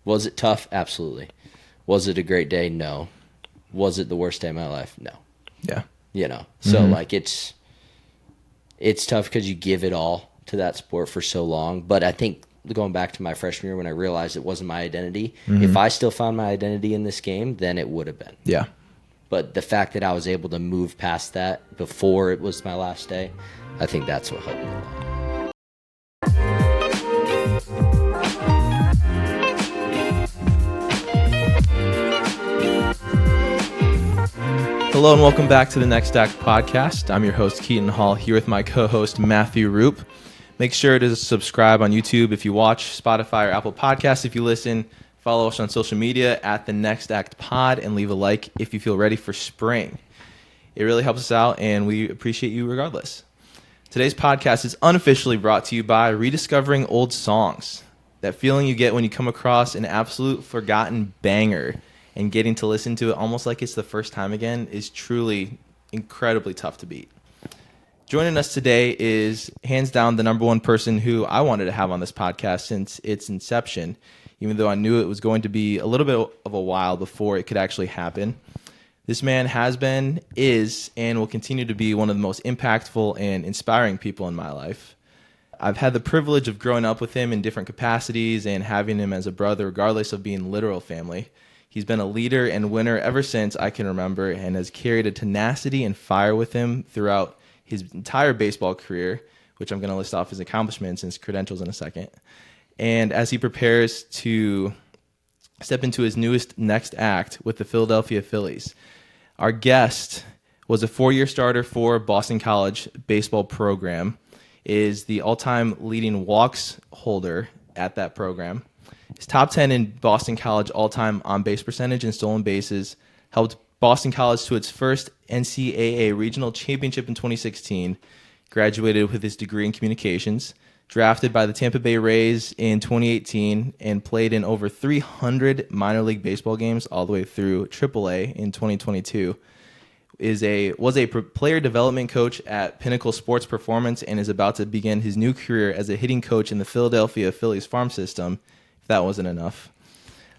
Was it tough? Absolutely. Was it a great day? No. Was it the worst day of my life? No. Yeah. So like it's tough because you give it all to that sport for so long. But I think going back to my freshman year when I realized it wasn't my identity, if I still found my identity in this game, then it would have been. Yeah. But the fact that I was able to move past that before it was my last day, I think that's what helped me a lot. Hello and welcome back to the Next Act podcast. I'm your host, Keaton Hall, here with my co-host, Matthew Roop. Make sure to subscribe on YouTube if you watch, Spotify or Apple Podcasts if you listen. Follow us on social media at the Next Act Pod and leave a like if you feel ready for spring. It really helps us out and we appreciate you regardless. Today's podcast is unofficially brought to you by Rediscovering Old Songs. That feeling you get when you come across an absolute forgotten banger and getting to listen to it almost like it's the first time again is truly incredibly tough to beat. Joining us today is hands down the number one person who I wanted to have on this podcast since its inception, even though I knew it was going to be a little bit of a while before it could actually happen. This man has been, is, and will continue to be one of the most impactful and inspiring people in my life. I've had the privilege of growing up with him in different capacities and having him as a brother regardless of being literal family. He's been a leader and winner ever since I can remember and has carried a tenacity and fire with him throughout his entire baseball career, which I'm going to list off his accomplishments and his credentials in a second. And as he prepares to step into his newest next act with the Philadelphia Phillies, our guest was a 4-year starter for Boston College baseball program, is the all-time leading walks holder at that program. His top 10 in Boston College all-time on-base percentage and stolen bases helped Boston College to its first NCAA regional championship in 2016, graduated with his degree in communications, drafted by the Tampa Bay Rays in 2018, and played in over 300 minor league baseball games all the way through AAA in 2022. Was a player development coach at Pinnacle Sports Performance and is about to begin his new career as a hitting coach in the Philadelphia Phillies farm system, if that wasn't enough.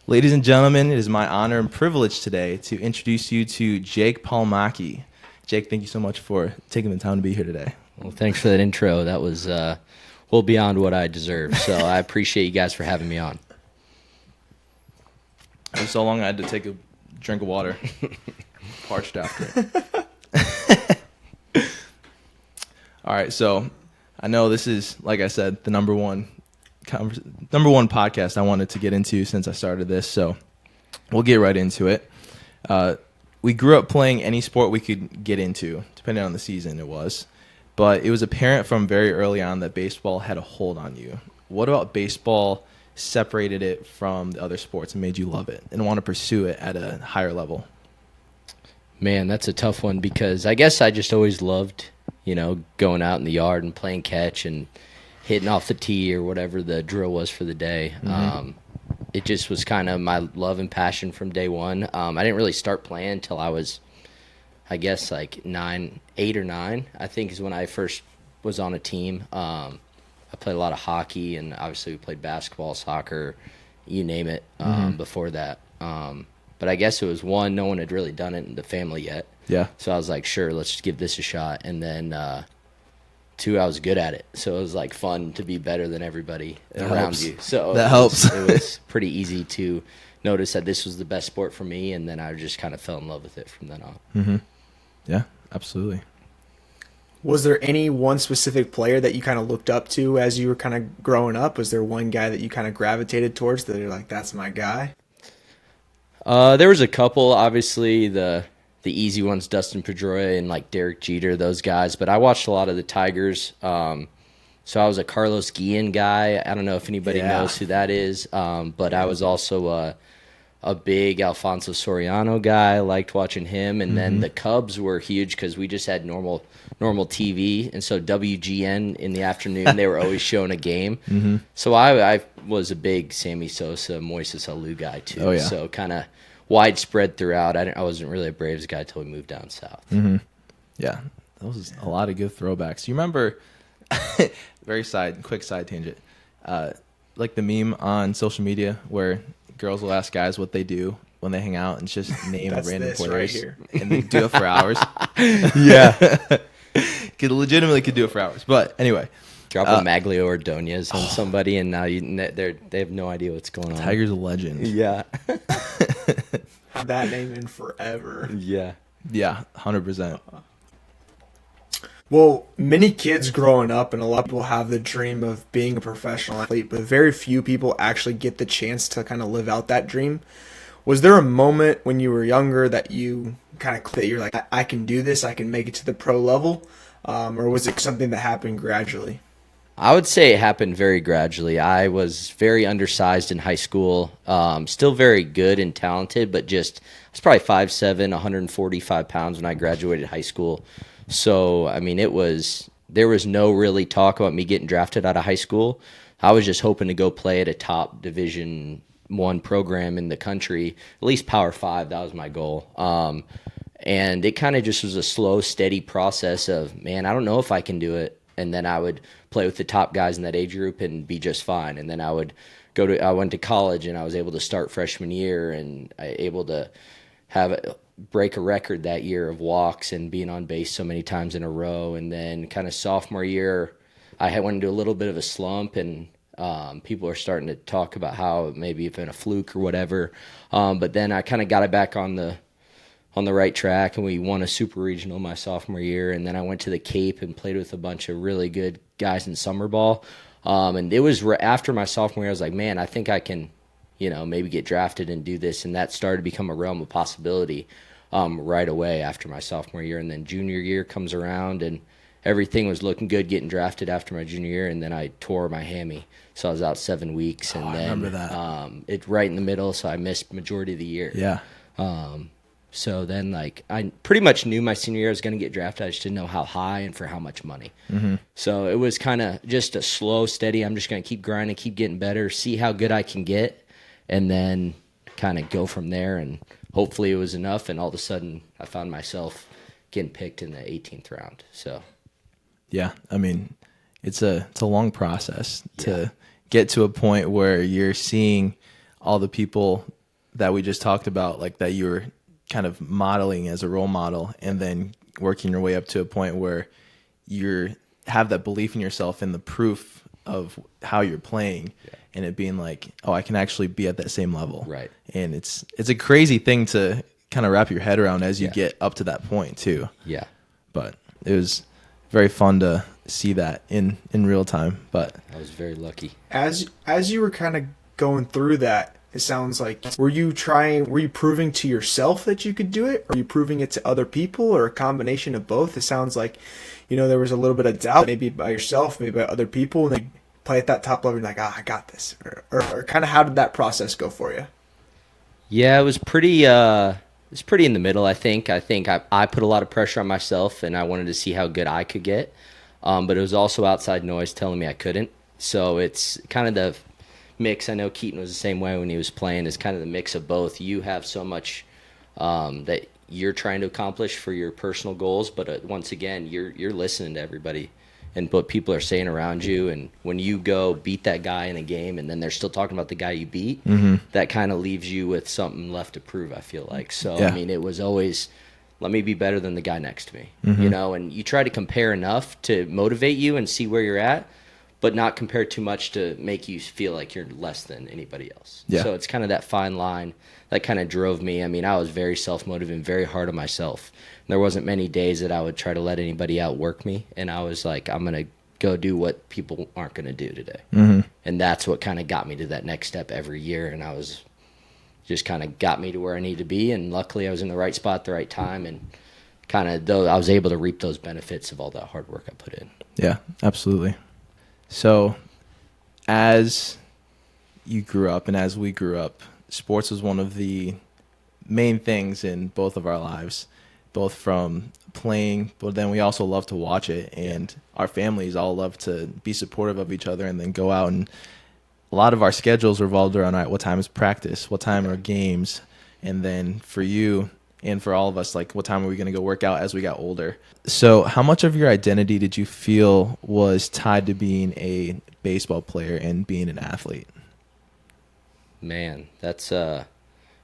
Ladies and gentlemen, it is my honor and privilege today to introduce you to Jake Palomaki. Jake, thank you so much for taking the time to be here today. Well, thanks for that intro. That was well beyond what I deserve, so I appreciate you guys for having me on. It was so long I had to take a drink of water. Parched after it. All right, so I know this is, like I said, the number one podcast I wanted to get into since I started this, so we'll get right into it. We grew up playing any sport we could get into, depending on the season it was, but it was apparent from very early on that baseball had a hold on you. What about baseball separated it from the other sports and made you love it and want to pursue it at a higher level? Man, that's a tough one because I guess I just always loved, going out in the yard and playing catch and hitting off the tee or whatever the drill was for the day. It just was kind of my love and passion from day one. I didn't really start playing until I was, I guess, like 8 or 9, I think is when I first was on a team. I played a lot of hockey, and obviously we played basketball, soccer, you name it, before that. But I guess it was one, no one had really done it in the family yet. Yeah. So I was like, sure, let's just give this a shot. And then 2, I was good at it. So it was like fun to be better than everybody around you. So that helps. It was pretty easy to notice that this was the best sport for me. And then I just kind of fell in love with it from then on. Mm-hmm. Yeah, absolutely. Was there any one specific player that you kind of looked up to as you were kind of growing up? Was there one guy that you kind of gravitated towards that you're like, that's my guy? There was a couple, obviously the easy ones, Dustin Pedroia and like Derek Jeter, those guys. But I watched a lot of the Tigers. So I was a Carlos Guillen guy. I don't know if anybody knows who that is. But I was also a big Alfonso Soriano guy. I liked watching him. And then the Cubs were huge because we just had normal TV. And so WGN in the afternoon, they were always showing a game. So I was a big Sammy Sosa, Moises Alou guy too. Oh, yeah. So kind of widespread throughout. I wasn't really a Braves guy until we moved down south. Yeah, that was a lot of good throwbacks. You remember, quick side tangent, like the meme on social media where girls will ask guys what they do when they hang out and just name That's random this right players. here. And they do it for hours. Yeah. Legitimately could do it for hours. But anyway. Drop a Maglio Ordonez on somebody, and now they have no idea what's going on. Tiger's a legend. Yeah. Have that name in forever. Yeah. Yeah, 100%. Well, many kids growing up and a lot of people have the dream of being a professional athlete, but very few people actually get the chance to kind of live out that dream. Was there a moment when you were younger that you kind of that you're like, I can do this, I can make it to the pro level? Or was it something that happened gradually? I would say it happened very gradually. I was very undersized in high school, still very good and talented, but I was probably 5'7", 145 pounds when I graduated high school. So, I mean, there was no really talk about me getting drafted out of high school. I was just hoping to go play at a top Division I program in the country, at least Power 5. That was my goal. And it kind of just was a slow, steady process of, man, I don't know if I can do it. And then I would play with the top guys in that age group and be just fine. And then I went to college and I was able to start freshman year and able to break a record that year of walks and being on base so many times in a row. And then kind of sophomore year, I went into a little bit of a slump, and people are starting to talk about how it maybe been a fluke or whatever. But then I kind of got it back on the right track, and we won a super regional my sophomore year. And then I went to the Cape and played with a bunch of really good guys in summer ball. And it was after my sophomore year, I was like, man, I think I can, maybe get drafted and do this. And that started to become a realm of possibility right away after my sophomore year. And then junior year comes around, and everything was looking good getting drafted after my junior year. And then I tore my hammy. So I was out 7 weeks. And then I remember that. It right in the middle, so I missed majority of the year. Yeah. So then, I pretty much knew my senior year I was going to get drafted. I just didn't know how high and for how much money. Mm-hmm. So it was kind of just a slow, steady, I'm just going to keep grinding, keep getting better, see how good I can get, and then kind of go from there. And hopefully it was enough, and all of a sudden I found myself getting picked in the 18th round. So, yeah, I mean, it's a long process to get to a point where you're seeing all the people that we just talked about, like that you were kind of modeling as a role model, and then working your way up to a point where you have that belief in yourself and the proof of how you're playing, and it being like, oh, I can actually be at that same level. Right. And it's a crazy thing to kind of wrap your head around as you get up to that point too. Yeah. But it was very fun to see that in real time. But I was very lucky. As you were kind of going through that, it sounds like, were you proving to yourself that you could do it? Or were you proving it to other people, or a combination of both? It sounds like, there was a little bit of doubt, maybe by yourself, maybe by other people, and they play at that top level and you're like, I got this. Or kind of how did that process go for you? Yeah, it was pretty in the middle, I think. I put a lot of pressure on myself, and I wanted to see how good I could get. But it was also outside noise telling me I couldn't. So it's kind of the mix. I know Keaton was the same way when he was playing. Is kind of the mix of both. You have so much that you're trying to accomplish for your personal goals, but once again, you're listening to everybody and what people are saying around you. And when you go beat that guy in a game, and then they're still talking about the guy you beat, that kind of leaves you with something left to prove, I feel like. So I mean, it was always, let me be better than the guy next to me, and you try to compare enough to motivate you and see where you're at, but not compare too much to make you feel like you're less than anybody else. Yeah. So it's kind of that fine line that kind of drove me. I mean, I was very self-motivated, very hard on myself. There wasn't many days that I would try to let anybody outwork me, and I was like, I'm going to go do what people aren't going to do today. And that's what kind of got me to that next step every year, and I was just kind of got me to where I needed to be, and luckily I was in the right spot at the right time, and kind of though I was able to reap those benefits of all that hard work I put in. Yeah, absolutely. So as you grew up and as we grew up, sports was one of the main things in both of our lives, both from playing, but then we also love to watch it, and our families all love to be supportive of each other and then go out, and a lot of our schedules revolved around, all right, what time is practice, what time are games, and then for you and for all of us, like, what time are we going to go work out as we got older? So how much of your identity did you feel was tied to being a baseball player and being an athlete? Man, that's I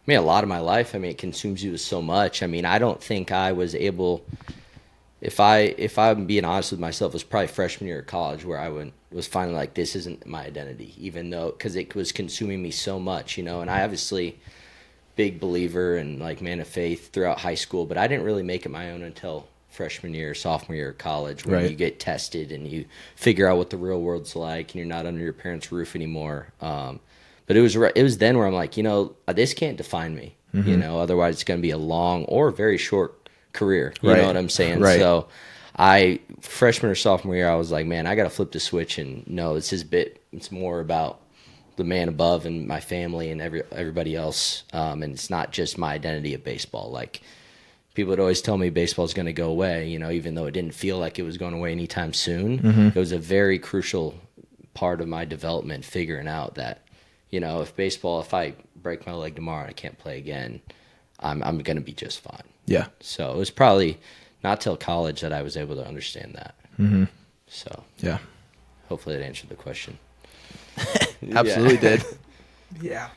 mean, a lot of my life. I mean, it consumes you with so much. I mean, I don't think I was able. If I'm being honest with myself, it was probably freshman year of college where was finally like, this isn't my identity, even though because it was consuming me so much, you know. And I obviously big believer and like man of faith throughout high school, but I didn't really make it my own until freshman year, sophomore year of college, when Right. you get tested and you figure out what the real world's like, and you're not under your parents' roof anymore. But it was then where I'm like, you know, this can't define me. You know, otherwise it's going to be a long or very short career. You Right. know what I'm saying? Right. So freshman or sophomore year, I was like, man, I got to flip the switch and no, it's more about the man above and my family and everybody else. And it's not just my identity of baseball. Like people would always tell me baseball's going to go away, you know, even though it didn't feel like it was going away anytime soon. It was a very crucial part of my development, figuring out that, you know, if I break my leg tomorrow and I can't play again, I'm going to be just fine. Yeah. So it was probably not till college that I was able to understand that. So Yeah. hopefully that answered the question. Absolutely did. Yeah.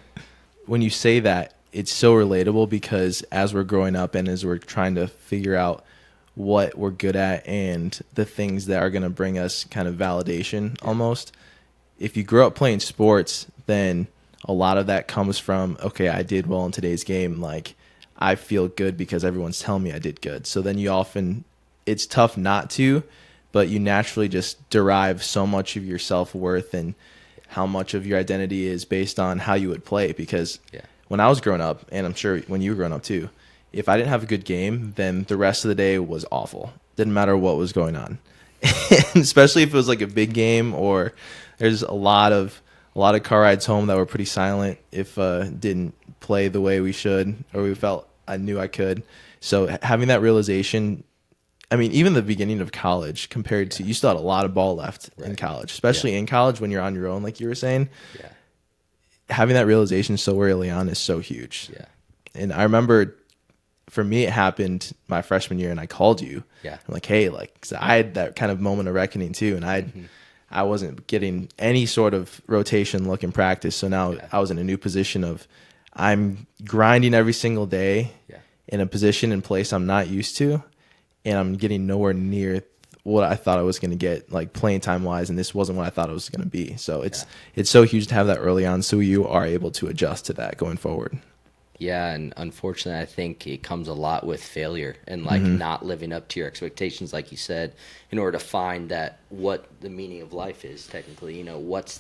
When you say that, it's so relatable because as we're growing up and as we're trying to figure out what we're good at and the things that are going to bring us kind of validation almost, if you grow up playing sports, then a lot of that comes from, okay, I did well in today's game. Like, I feel good because everyone's telling me I did good. So then it's tough not to, but you naturally just derive so much of your self-worth and how much of your identity is based on how you would play. Because when I was growing up, and I'm sure when you were growing up too, if I didn't have a good game, then the rest of the day was awful. Didn't matter what was going on. Especially if it was like a big game, or there's a lot of car rides home that were pretty silent if didn't play the way we should, or we felt I knew I could. So having that realization, I mean, even the beginning of college compared to, you still had a lot of ball left in college, especially in college when you're on your own, like you were saying. Yeah. Having that realization so early on is so huge. Yeah. And I remember for me, it happened my freshman year and I called you. Yeah. I'm like, hey, like, 'cause I had that kind of moment of reckoning too. And I wasn't getting any sort of rotation look in practice. So now I was in a new position of I'm grinding every single day in a position and place I'm not used to. And I'm getting nowhere near what I thought I was going to get, like playing time wise. And this wasn't what I thought it was going to be. So it's so huge to have that early on, so you are able to adjust to that going forward. Yeah, and unfortunately, I think it comes a lot with failure and like not living up to your expectations, like you said, in order to find that what the meaning of life is technically. You know, what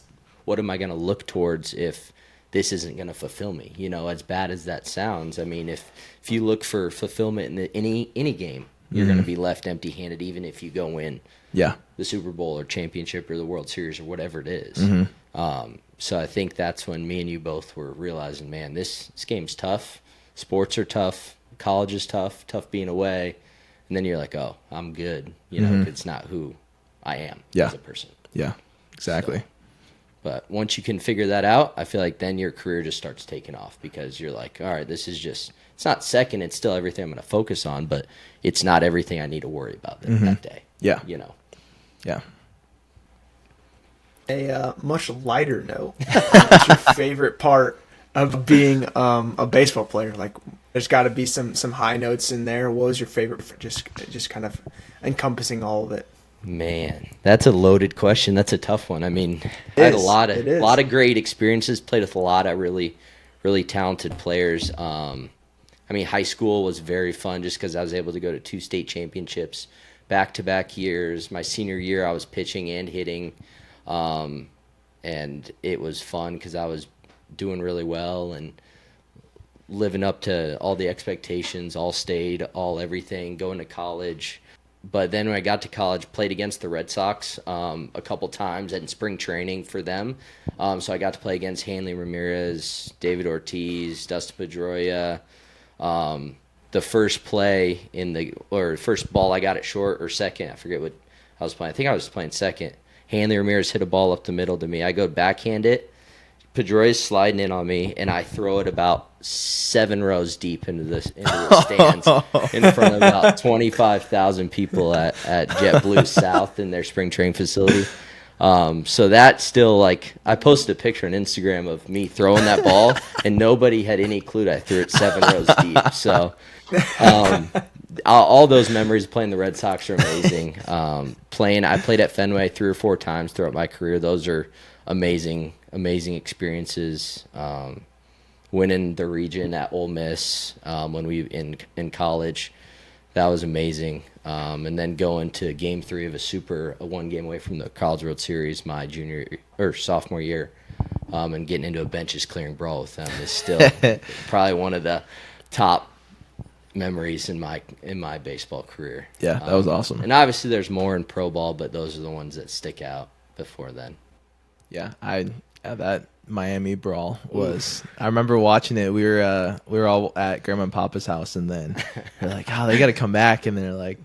am I going to look towards if this isn't going to fulfill me? You know, as bad as that sounds, I mean, if you look for fulfillment in any game, you're going to be left empty-handed, even if you go win the Super Bowl or championship or the World Series or whatever it is. So I think that's when me and you both were realizing, man, this game's tough. Sports are tough. College is tough being away. And then you're like, oh, I'm good. You know, it's not who I am as a person. Yeah, exactly. So, but once you can figure that out, I feel like then your career just starts taking off, because you're like, all right, this is just, it's not second. It's still everything I'm going to focus on, but it's not everything I need to worry about that day. Yeah. You know? Yeah. A much lighter note, what's your favorite part of being a baseball player? Like, there's got to be some high notes in there. What was your favorite for just kind of encompassing all of it? Man, that's a loaded question. That's a tough one. I mean, I had a lot of great experiences, played with a lot of really, really talented players. I mean, high school was very fun just because I was able to go to 2 state championships back-to-back years. My senior year, I was pitching and hitting. And it was fun because I was doing really well and living up to all the expectations, all state, all everything, going to college. But then when I got to college, played against the Red Sox a couple times in spring training for them. So I got to play against Hanley Ramirez, David Ortiz, Dustin Pedroia. The first play first ball I got at short or second, I forget what I was playing. I think I was playing second. Hanley Ramirez hit a ball up the middle to me. I go backhand it. Pedroia's sliding in on me, and I throw it about 7 rows deep into the stands in front of about 25,000 people at JetBlue South in their spring training facility. So that still, like, I posted a picture on Instagram of me throwing that ball, and nobody had any clue that I threw it 7 rows deep. So all those memories of playing the Red Sox are amazing. I played at Fenway 3 or 4 times throughout my career. Those are amazing experiences. Winning the region at Ole Miss when we in college, that was amazing. And then going to Game 3 of a 1 game away from the College World Series my sophomore year, and getting into a benches clearing brawl with them is still probably one of the top memories in my baseball career. Yeah, that was awesome. And obviously there's more in pro ball, but those are the ones that stick out before then. Yeah, that Miami brawl was. I remember watching it. We were all at Grandma and Papa's house, and then they're like, "Oh, they got to come back," and they're like,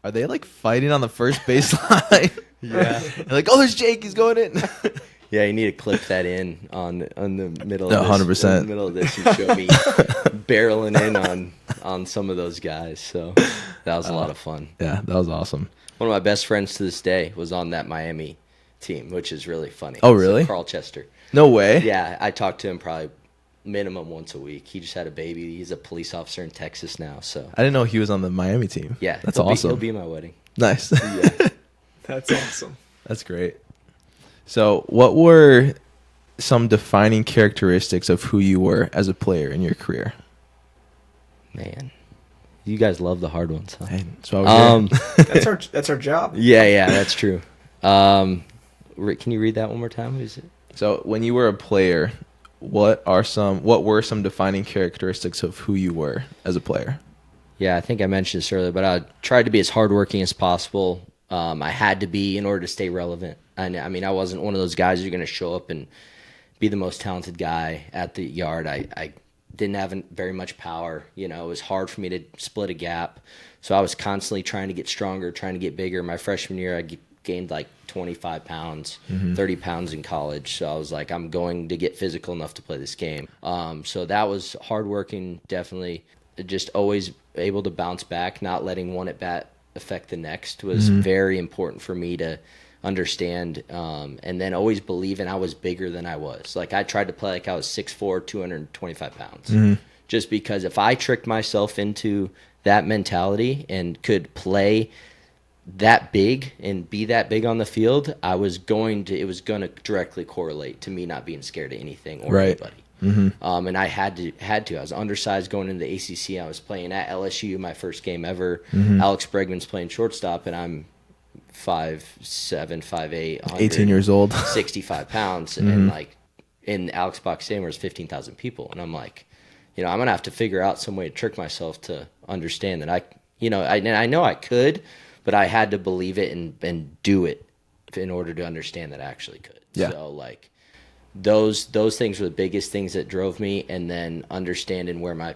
"Are they like fighting on the first baseline?" Yeah. They're like, "Oh, there's Jake. He's going in." Yeah, you need to clip that in on the middle No, of this. 100%. In the middle of this, and show me barreling in on some of those guys. So that was a lot of fun. Yeah, that was awesome. One of my best friends to this day was on that Miami team, which is really funny. Oh, really? So Carl Chester. No way. Yeah, I talk to him probably minimum once a week. He just had a baby. He's a police officer in Texas now. So I didn't know he was on the Miami team. yeah, that's awesome. awesome. He'll be at my wedding. Nice. Yeah. That's awesome. That's great. So, what were some defining characteristics of who you were as a player in your career? Man, you guys love the hard ones, huh? Hey, that's why we're here. That's our job. Yeah, that's true. Rick, can you read that one more time? Who is it? So, when you were a player, what were some defining characteristics of who you were as a player? Yeah, I think I mentioned this earlier, but I tried to be as hardworking as possible. I had to be in order to stay relevant. And I mean, I wasn't one of those guys who's going to show up and be the most talented guy at the yard. I didn't have very much power. You know, it was hard for me to split a gap. So I was constantly trying to get stronger, trying to get bigger. My freshman year, I gained like 25 pounds, 30 pounds in college. So I was like, I'm going to get physical enough to play this game. So that was hardworking, definitely. Just always able to bounce back, not letting one at bat affect the next was very important for me to understand. And then always believing I was bigger than I was. Like I tried to play like I was 6'4", 225 pounds. Just because if I tricked myself into that mentality and could play that big and be that big on the field, it was going to directly correlate to me not being scared of anything or anybody. And I had to. I was undersized going into the ACC. I was playing at LSU, my first game ever. Alex Bregman's playing shortstop, and I'm 5'7", 5'8", 18 years old, 65 pounds, and like in Alex Box Stadium, there's 15,000 people, and I'm like, I'm gonna have to figure out some way to trick myself to understand that I know I could, but I had to believe it and do it in order to understand that I actually could. Yeah. So like. Those things were the biggest things that drove me, and then understanding where my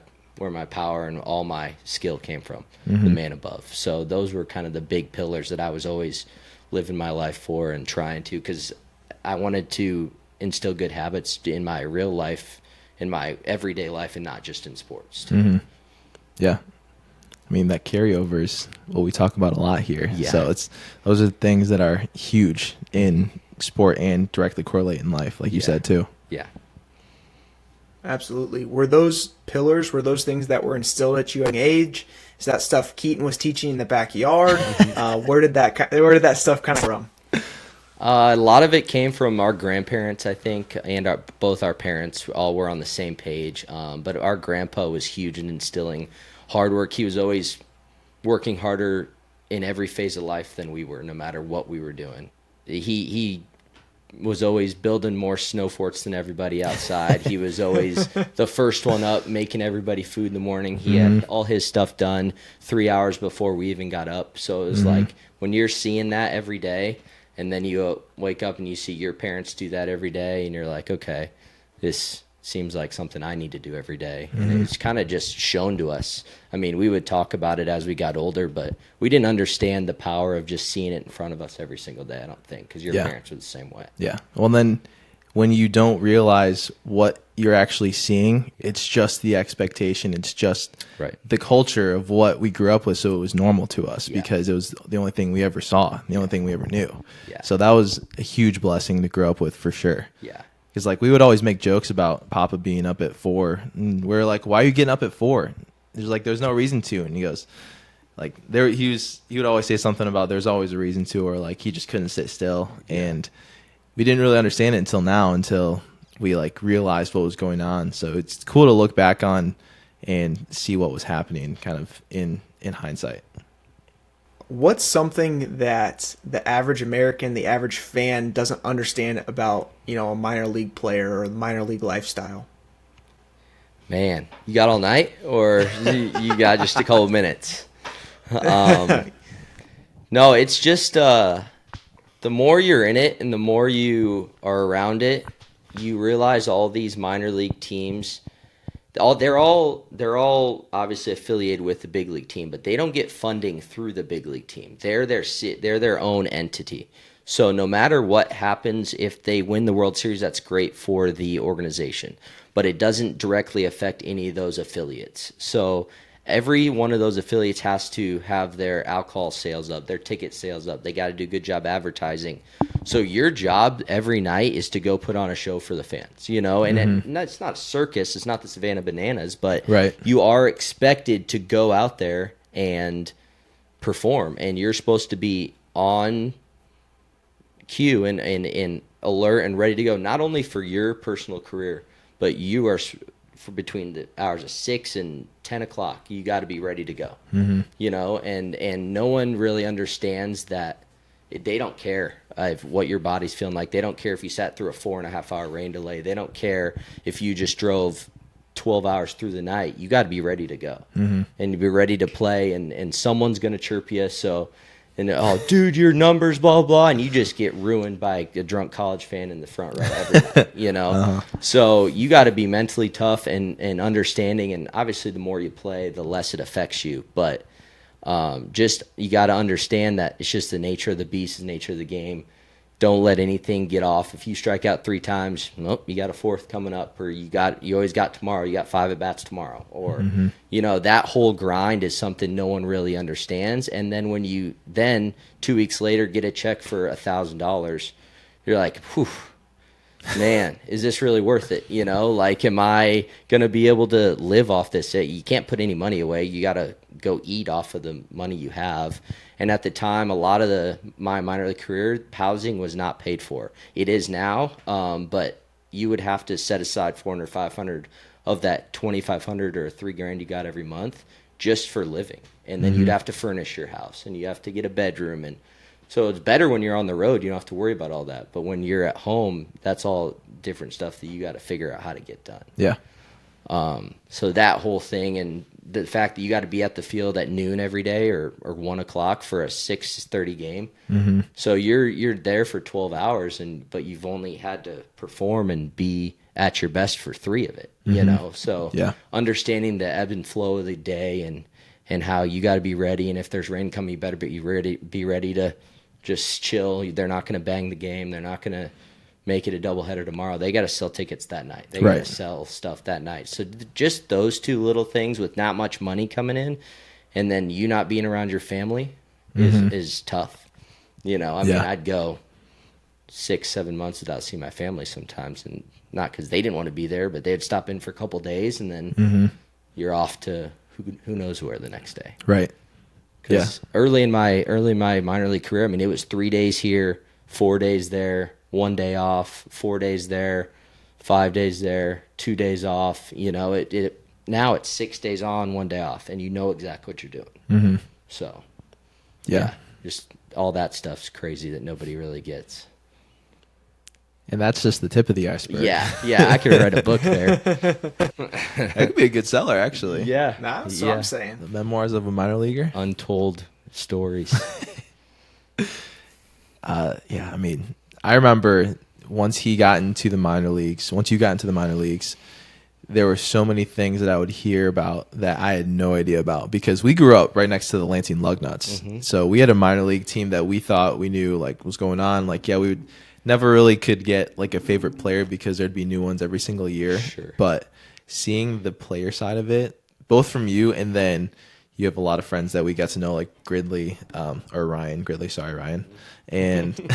power and all my skill came from, the man above. So those were kind of the big pillars that I was always living my life for and trying to, because I wanted to instill good habits in my real life, in my everyday life, and not just in sports. Yeah. I mean, that carryover is what we talk about a lot here. Yeah. So those are things that are huge in sport and directly correlate in life, like you said too. Yeah. Absolutely. Were those pillars, things that were instilled at you at a young age? Is that stuff Keaton was teaching in the backyard? Where did that stuff come from? A lot of it came from our grandparents, I think, and both our parents all were on the same page. But our grandpa was huge in instilling hard work. He was always working harder in every phase of life than we were, no matter what we were doing. He was always building more snow forts than everybody outside. He was always the first one up, making everybody food in the morning. He had all his stuff done 3 hours before we even got up. So it was like when you're seeing that every day, and then you wake up and you see your parents do that every day, and you're like, okay, this seems like something I need to do every day. And it was kind of just shown to us. I mean, we would talk about it as we got older, but we didn't understand the power of just seeing it in front of us every single day, I don't think, because your parents were the same way. Yeah. Well, then when you don't realize what you're actually seeing. It's just the expectation. It's just Right. the culture of what we grew up with. So it was normal to us because it was the only thing we ever saw, the only thing we ever knew. Yeah. So that was a huge blessing to grow up with for sure. Yeah. Because like we would always make jokes about Papa being up at 4, and we're like, "Why are you getting up at 4?" He's like, "There's no reason to," and he goes, like he would always say something about there's always a reason to, or like he just couldn't sit still, and we didn't really understand it until we like realized what was going on. So it's cool to look back on and see what was happening kind of in hindsight. What's something that the average American, the average fan doesn't understand about, a minor league player or the minor league lifestyle? Man, you got all night, or you got just a couple minutes? No, it's just the more you're in it and the more you are around it, you realize all these minor league teams, they're all obviously affiliated with the big league team, but they don't get funding through the big league team. They're their own entity. So no matter what happens, if they win the World Series, that's great for the organization, but it doesn't directly affect any of those affiliates. So every one of those affiliates has to have their alcohol sales up, their ticket sales up. They got to do a good job advertising. So your job every night is to go put on a show for the fans, and it's not a circus. It's not the Savannah Bananas, but you are expected to go out there and perform, and you're supposed to be on cue and alert and ready to go, not only for your personal career, but you are for between the hours of 6 and 10 o'clock, you got to be ready to go, and no one really understands that. They don't care what your body's feeling like. They don't care if you sat through a 4.5-hour rain delay. They don't care if you just drove 12 hours through the night. You got to be ready to go and be ready to play, and someone's going to chirp you. So, oh, dude, your numbers, blah, blah, and you just get ruined by a drunk college fan in the front row every night, So you got to be mentally tough and understanding, and obviously the more you play, the less it affects you. But just you got to understand that it's just the nature of the beast, the nature of the game. Don't let anything get off. If you strike out 3 times, nope, you got a 4th coming up, or you always got tomorrow. You got 5 at bats tomorrow, or that whole grind is something no one really understands. And then when you 2 weeks later get a check for $1,000, you're like, whew, man, is this really worth it? Like, am I gonna be able to live off this? You can't put any money away. You gotta go eat off of the money you have. And at the time, a lot of my minor league career, housing was not paid for. It is now, but you would have to set aside $400, $500 of that $2,500 or $3,000 you got every month just for living. And then you'd have to furnish your house, and you have to get a bedroom. And so it's better when you're on the road. You don't have to worry about all that. But when you're at home, that's all different stuff that you got to figure out how to get done. Yeah. So that whole thing, and the fact that you got to be at the field at noon every day or 1 o'clock for a 6:30 game. So you're there for 12 hours, but you've only had to perform and be at your best for 3 of it, So understanding the ebb and flow of the day and how you got to be ready. And if there's rain coming, you better be ready to just chill. They're not going to bang the game. They're not going to make it a doubleheader tomorrow. They got to sell tickets that night. They got to sell stuff that night. So just those 2 little things with not much money coming in, and then you not being around your family is tough. I mean, I'd go 6-7 months without seeing my family sometimes, and not because they didn't want to be there, but they'd stop in for a couple days, and then you're off to who knows where the next day. Right. Because early in my minor league career, I mean, it was 3 days here, 4 days there, 1 day off, 4 days there, 5 days there, 2 days off. Now it's 6 days on, 1 day off, and you know exactly what you're doing. So, just all that stuff's crazy that nobody really gets. And that's just the tip of the iceberg. Yeah, I could write a book there. That could be a good seller, actually. Yeah, That's what I'm saying. The Memoirs of a Minor Leaguer. Untold stories. I mean, I remember once you got into the minor leagues, there were so many things that I would hear about that I had no idea about, because we grew up right next to the Lansing Lugnuts. So we had a minor league team that we thought we knew like was going on. Like, we would never really could get like a favorite player because there'd be new ones every single year. Sure. But seeing the player side of it, both from you and then you have a lot of friends that we get to know, like Ryan, and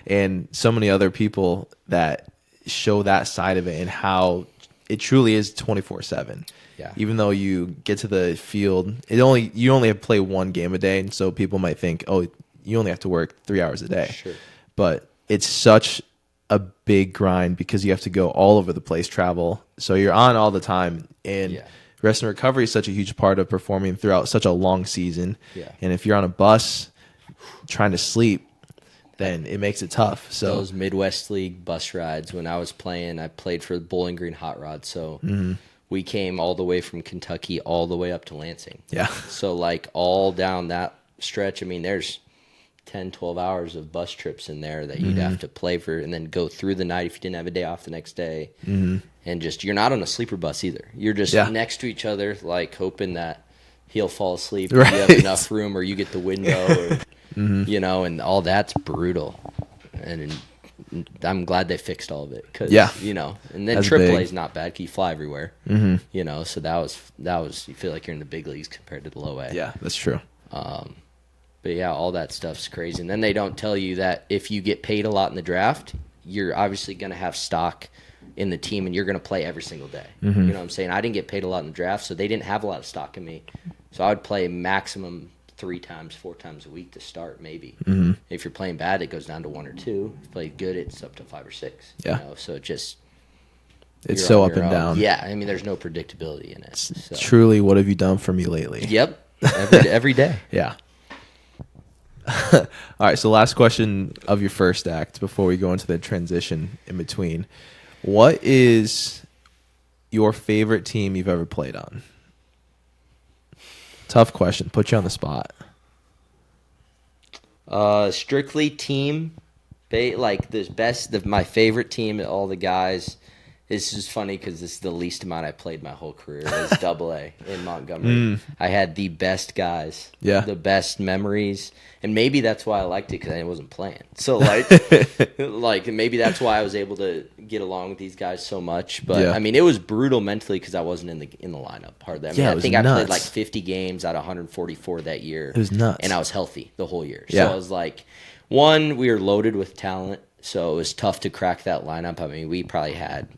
and so many other people that show that side of it and how it truly is 24/7. Yeah. Even though you get to the field, you only have to play one game a day, and so people might think, oh, you only have to work 3 hours a day. Sure. But it's such a big grind because you have to go all over the place, travel. So you're on all the time, and rest and recovery is such a huge part of performing throughout such a long season. Yeah. And if you're on a bus trying to sleep, then it makes it tough. So those Midwest League bus rides, when I was playing, I played for Bowling Green Hot Rod. So we came all the way from Kentucky all the way up to Lansing. Yeah. So like all down that stretch, I mean, there's 10, 12 hours of bus trips in there that you'd have to play for and then go through the night if you didn't have a day off the next day. And just, you're not on a sleeper bus either. You're just next to each other, like hoping that he'll fall asleep, or you have enough room, or you get the window, or, you know, and all that's brutal. And I'm glad they fixed all of it because, you know, and then AAA is not bad because you fly everywhere, you know, so that was, you feel like you're in the big leagues compared to the low A. Yeah, that's true. But yeah, all that stuff's crazy. And then they don't tell you that if you get paid a lot in the draft, you're obviously going to have stock in the team and you're going to play every single day. You know what I'm saying? I didn't get paid a lot in the draft, so they didn't have a lot of stock in me. So I would play maximum 3 times, 4 times a week to start, maybe. If you're playing bad, it goes down to 1 or 2. If you play good, it's up to 5 or 6. Yeah. You know? So it just... It's so up and down. Yeah, I mean, there's no predictability in it. So. Truly, what have you done for me lately? Yep, every day. Yeah. All right, so last question of your first act before we go into the transition in between. What is your favorite team you've ever played on? Tough question. Put you on the spot. Strictly team. Like my favorite team, all the guys. This is funny because this is the least amount I played my whole career. It was AA in Montgomery. I had the best guys, the best memories, and maybe that's why I liked it because I wasn't playing. So like maybe that's why I was able to get along with these guys so much. But I mean, it was brutal mentally because I wasn't in the lineup hardly. I mean, I think I played like 50 games out of 144 that year. It was nuts, and I was healthy the whole year. So I was like, one, we were loaded with talent, so it was tough to crack that lineup. I mean, we probably had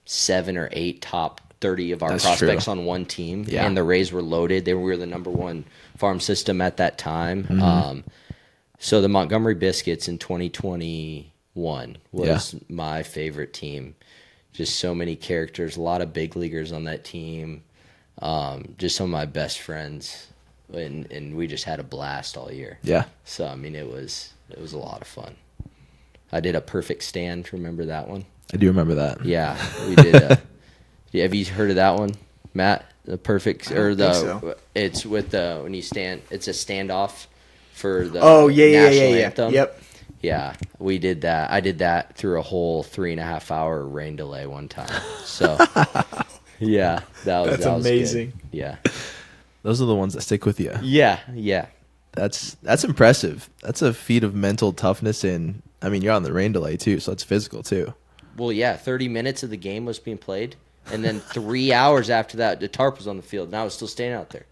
7 or 8 top 30 of our prospects on one team, and the Rays were loaded. We were the number 1 farm system at that time. So the Montgomery Biscuits in 2021 was my favorite team. Just so many characters, a lot of big leaguers on that team. Just some of my best friends, and we just had a blast all year. Yeah. So I mean, it was a lot of fun. I did a perfect stand. Remember that one? I do remember that. Yeah, we did. Have you heard of that one, Matt? The perfect, it's with when you stand. It's a standoff for the national anthem. Yep. Yeah, we did that. I did that through a whole 3.5 hour rain delay one time. So, yeah, that was amazing. Good. Yeah, those are the ones that stick with you. Yeah. That's impressive. That's a feat of mental toughness, and I mean, you're on the rain delay too, so it's physical too. Well, yeah, 30 minutes of the game was being played, and then 3 hours after that, the tarp was on the field, and I was still standing out there.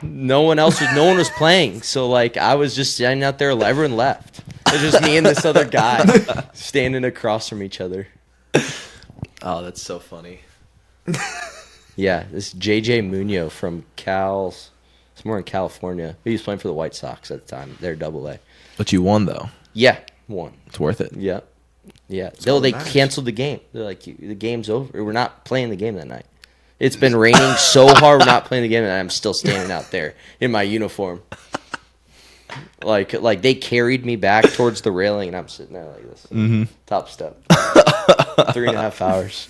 No one was playing, so like I was just standing out there. Everyone left. It was just me and this other guy standing across from each other. Oh, that's so funny. Yeah, this JJ Munoz from somewhere in California. He was playing for the White Sox at the time. They're AA. But you won though. Yeah, won. It's worth it. Yeah. They canceled the game. They're like, the game's over. We're not playing the game that night. It's been raining so hard. We're not playing the game, and I'm still standing out there in my uniform. Like they carried me back towards the railing, and I'm sitting there like this. Top step. 3.5 hours.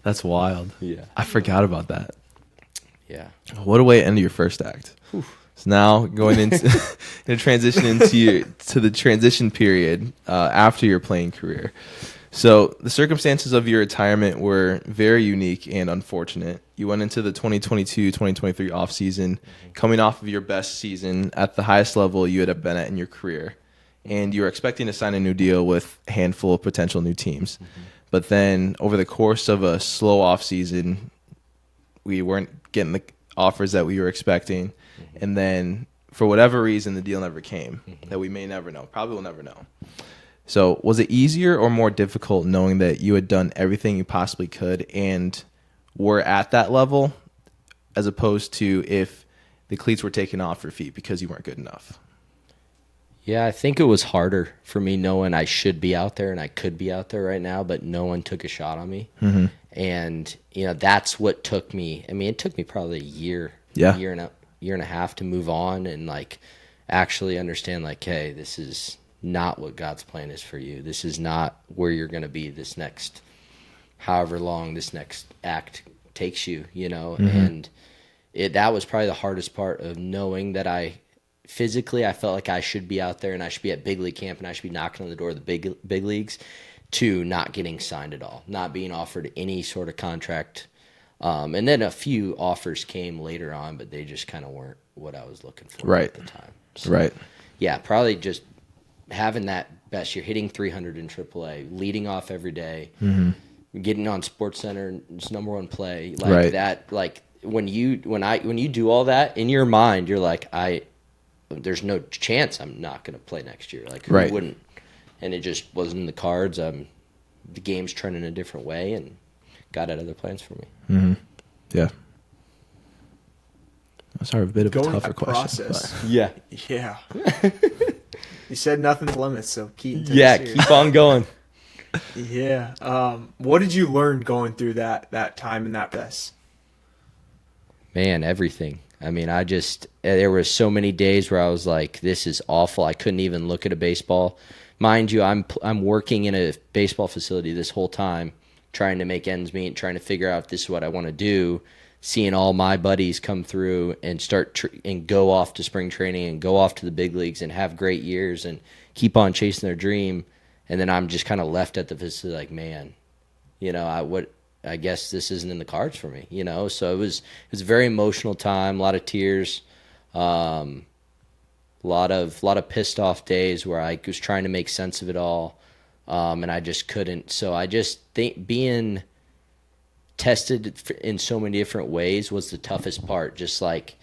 That's wild. Yeah. I forgot about that. Yeah. What a way to end your first act. Whew. So now going into transition to the transition period after your playing career. So the circumstances of your retirement were very unique and unfortunate. You went into the 2022-2023 offseason coming off of your best season at the highest level you had been at in your career. and you were expecting to sign a new deal with a handful of potential new teams. But then over the course of a slow off season, we weren't getting the offers that we were expecting. And then for whatever reason, the deal never came that we may never know. Probably will never know. So was it easier or more difficult knowing that you had done everything you possibly could and were at that level, as opposed to if the cleats were taken off your feet because you weren't good enough? Yeah, I think it was harder for me knowing I should be out there and I could be out there right now, but no one took a shot on me. And, that's what took me. I mean, it took me probably a year, year and a half to move on and, like, actually understand, like, hey, this is not what God's plan is for you. This is not where you're going to be this next, however long this next act takes you, And that was probably the hardest part of knowing that physically, I felt like I should be out there and I should be at big league camp and I should be knocking on the door of the big leagues, to not getting signed at all, not being offered any sort of contract. And then a few offers came later on, but they just kind of weren't what I was looking for at the time. So, yeah, probably just having that best year, hitting 300 in AAA, leading off every day, getting on SportsCenter's #1 play, like that. Like when you do all that in your mind, you're like, there's no chance I'm not going to play next year. Like, who wouldn't? And it just wasn't in the cards. The game's trending a different way, and God had other plans for me. Yeah. Sorry, a bit of Going a tougher question. Process. Yeah. Yeah. You said nothing's limits, so keep on going. Yeah. What did you learn going through that time in that process? Man, everything. I mean, there were so many days where I was like, this is awful. I couldn't even look at a baseball. Mind you, I'm working in a baseball facility this whole time, trying to make ends meet, trying to figure out if this is what I want to do, seeing all my buddies come through and and go off to spring training and go off to the big leagues and have great years and keep on chasing their dream. And then I'm just kind of left at the facility like, man, I guess this isn't in the cards for me, So it was a very emotional time, a lot of tears, a lot of pissed off days where I was trying to make sense of it all, and I just couldn't. So I just think being tested in so many different ways was the toughest part. Just like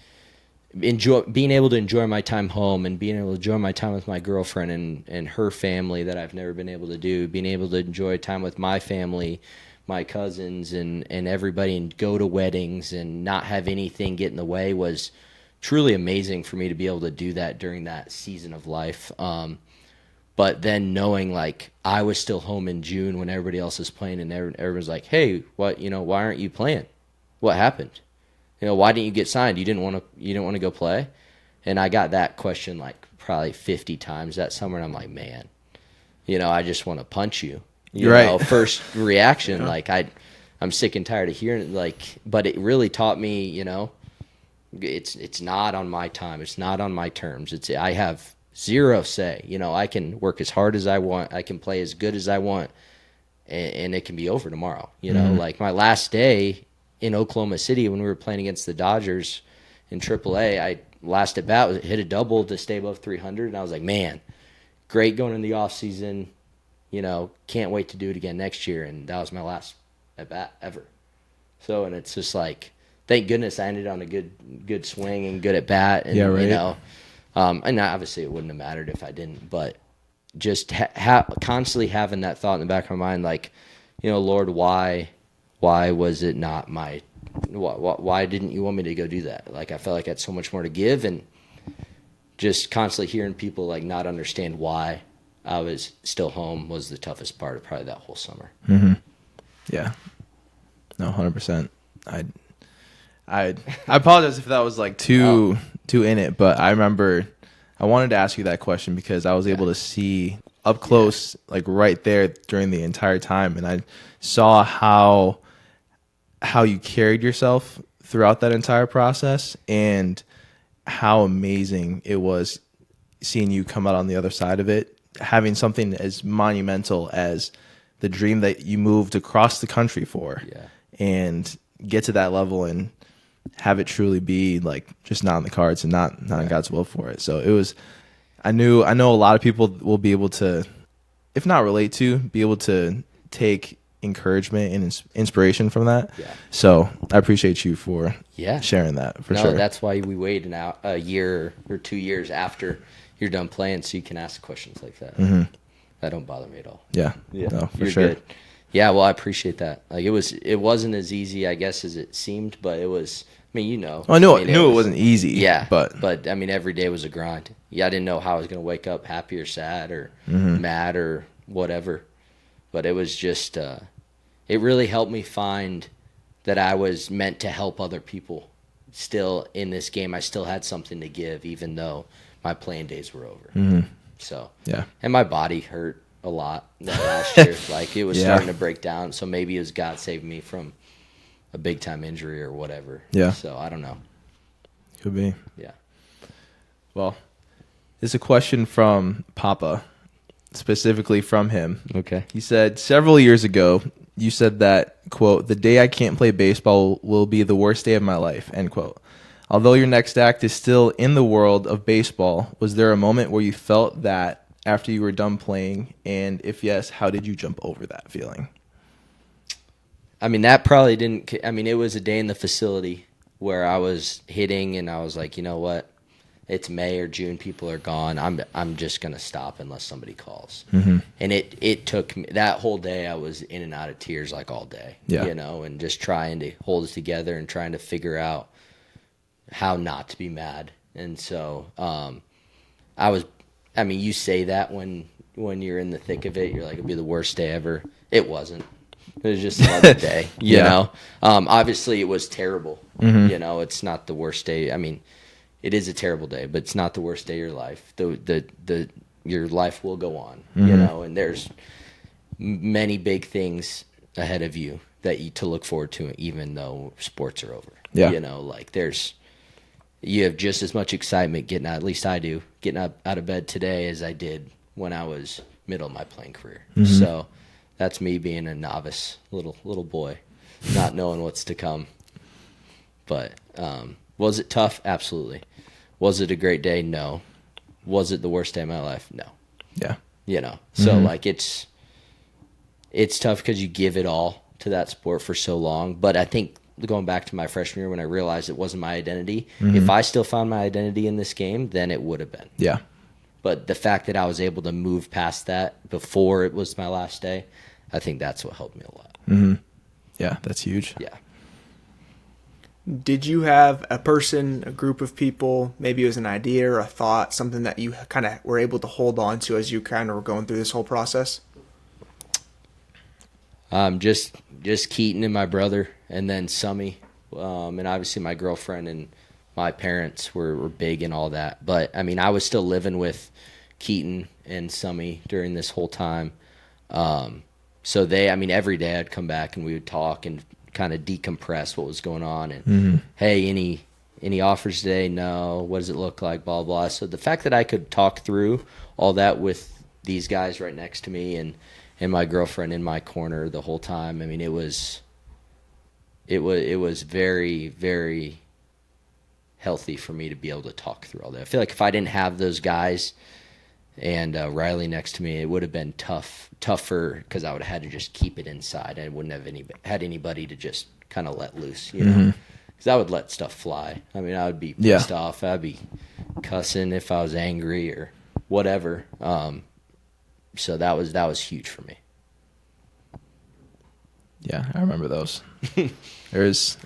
being able to enjoy my time home and being able to enjoy my time with my girlfriend and her family that I've never been able to do, being able to enjoy time with my family, my cousins and everybody, and go to weddings and not have anything get in the way was truly amazing for me to be able to do that during that season of life. But then knowing like I was still home in June when everybody else is playing and everyone's like, hey, why aren't you playing? What happened? Why didn't you get signed? You didn't want to go play? And I got that question like probably 50 times that summer. And I'm like, man, I just want to punch you. First reaction, like I'm sick and tired of hearing it. Like, but it really taught me, it's not on my time. It's not on my terms. I have zero say. I can work as hard as I want. I can play as good as I want, and it can be over tomorrow. Like my last day in Oklahoma City when we were playing against the Dodgers in AAA, last at bat hit a double to stay above 300, and I was like, man, great going in the off season. Can't wait to do it again next year. And that was my last at bat ever. So, and it's just like, thank goodness I ended on a good swing and good at bat. And, and obviously it wouldn't have mattered if I didn't, but just constantly having that thought in the back of my mind, like, Lord, why was it not why didn't you want me to go do that? Like, I felt like I had so much more to give, and just constantly hearing people like not understand why I was still home was the toughest part of probably that whole summer. Yeah. No, 100%. I apologize if that was like too in it, but I remember I wanted to ask you that question because I was able to see up close, like right there during the entire time, and I saw how you carried yourself throughout that entire process and how amazing it was seeing you come out on the other side of it, having something as monumental as the dream that you moved across the country for, and get to that level and have it truly be like just not in the cards and not in God's will for it. So it was, I know a lot of people will be able to, if not relate to, be able to take encouragement and inspiration from that. Yeah. So I appreciate you for sharing that for sure. That's why we wait a year or 2 years after you're done playing so you can ask questions like that. Mm-hmm. That don't bother me at all. Yeah. No, for sure. Good. Yeah, well, I appreciate that. Like it wasn't as easy, I guess, as it seemed, but it was. I mean, Well, I knew it wasn't easy. Yeah, but I mean, every day was a grind. Yeah, I didn't know how I was going to wake up happy or sad or mm-hmm. mad or whatever. But it was just, it really helped me find that I was meant to help other people. Still in this game, I still had something to give, even though my playing days were over. Mm-hmm. So yeah, and my body hurt a lot that last year. Like it was starting to break down. So maybe it was God saving me from a big time injury or whatever. Yeah. So I don't know. Could be. Yeah. Well, it's a question from Papa, specifically from him. Okay. He said, several years ago, you said that, quote, the day I can't play baseball will be the worst day of my life, end quote. Although your next act is still in the world of baseball, was there a moment where you felt that after you were done playing? And if yes, how did you jump over that feeling? I mean, that probably didn't. I mean, it was a day in the facility where I was hitting, and I was like, you know what? It's May or June. People are gone. I'm just gonna stop unless somebody calls. Mm-hmm. And it took me that whole day. I was in and out of tears like all day. Yeah. You know, and just trying to hold it together and trying to figure out how not to be mad. And so I was. I mean, you say that when you're in the thick of it, you're like, it'd be the worst day ever. It wasn't. It was just another day, you know. Obviously, it was terrible. Mm-hmm. You know, it's not the worst day. I mean, it is a terrible day, but it's not the worst day of your life. Your life will go on, mm-hmm. you know. And there's many big things ahead of you to look forward to, even though sports are over. Yeah, you know, like you have just as much excitement getting out. At least I do, getting up out of bed today as I did when I was middle of my playing career. Mm-hmm. So. That's me being a novice little boy, not knowing what's to come. But was it tough? Absolutely. Was it a great day? No. Was it the worst day of my life? No. Yeah. You know, so like it's tough because you give it all to that sport for so long. But I think going back to my freshman year when I realized it wasn't my identity, if I still found my identity in this game, then it would have been. Yeah. But the fact that I was able to move past that before it was my last day, I think that's what helped me a lot. Mm-hmm. Yeah, that's huge. Yeah. Did you have a group of people, maybe it was an idea or a thought, something that you kind of were able to hold on to as you kind of were going through this whole process? Just Keaton and my brother, and then Summy, and obviously my girlfriend and my parents were big in all that. But, I mean, I was still living with Keaton and Summy during this whole time. So every day I'd come back and we would talk and kind of decompress what was going on. And, hey, any offers today? No. What does it look like? Blah, blah. So the fact that I could talk through all that with these guys right next to me and my girlfriend in my corner the whole time, I mean, it was very, very healthy for me to be able to talk through all that. I feel like if I didn't have those guys and Riley next to me, it would have been tougher because I would have had to just keep it inside. I wouldn't have had anybody to just kind of let loose, you know, because I would let stuff fly. I mean, I would be pissed off. I'd be cussing if I was angry or whatever. So that was huge for me. Yeah, I remember those. Because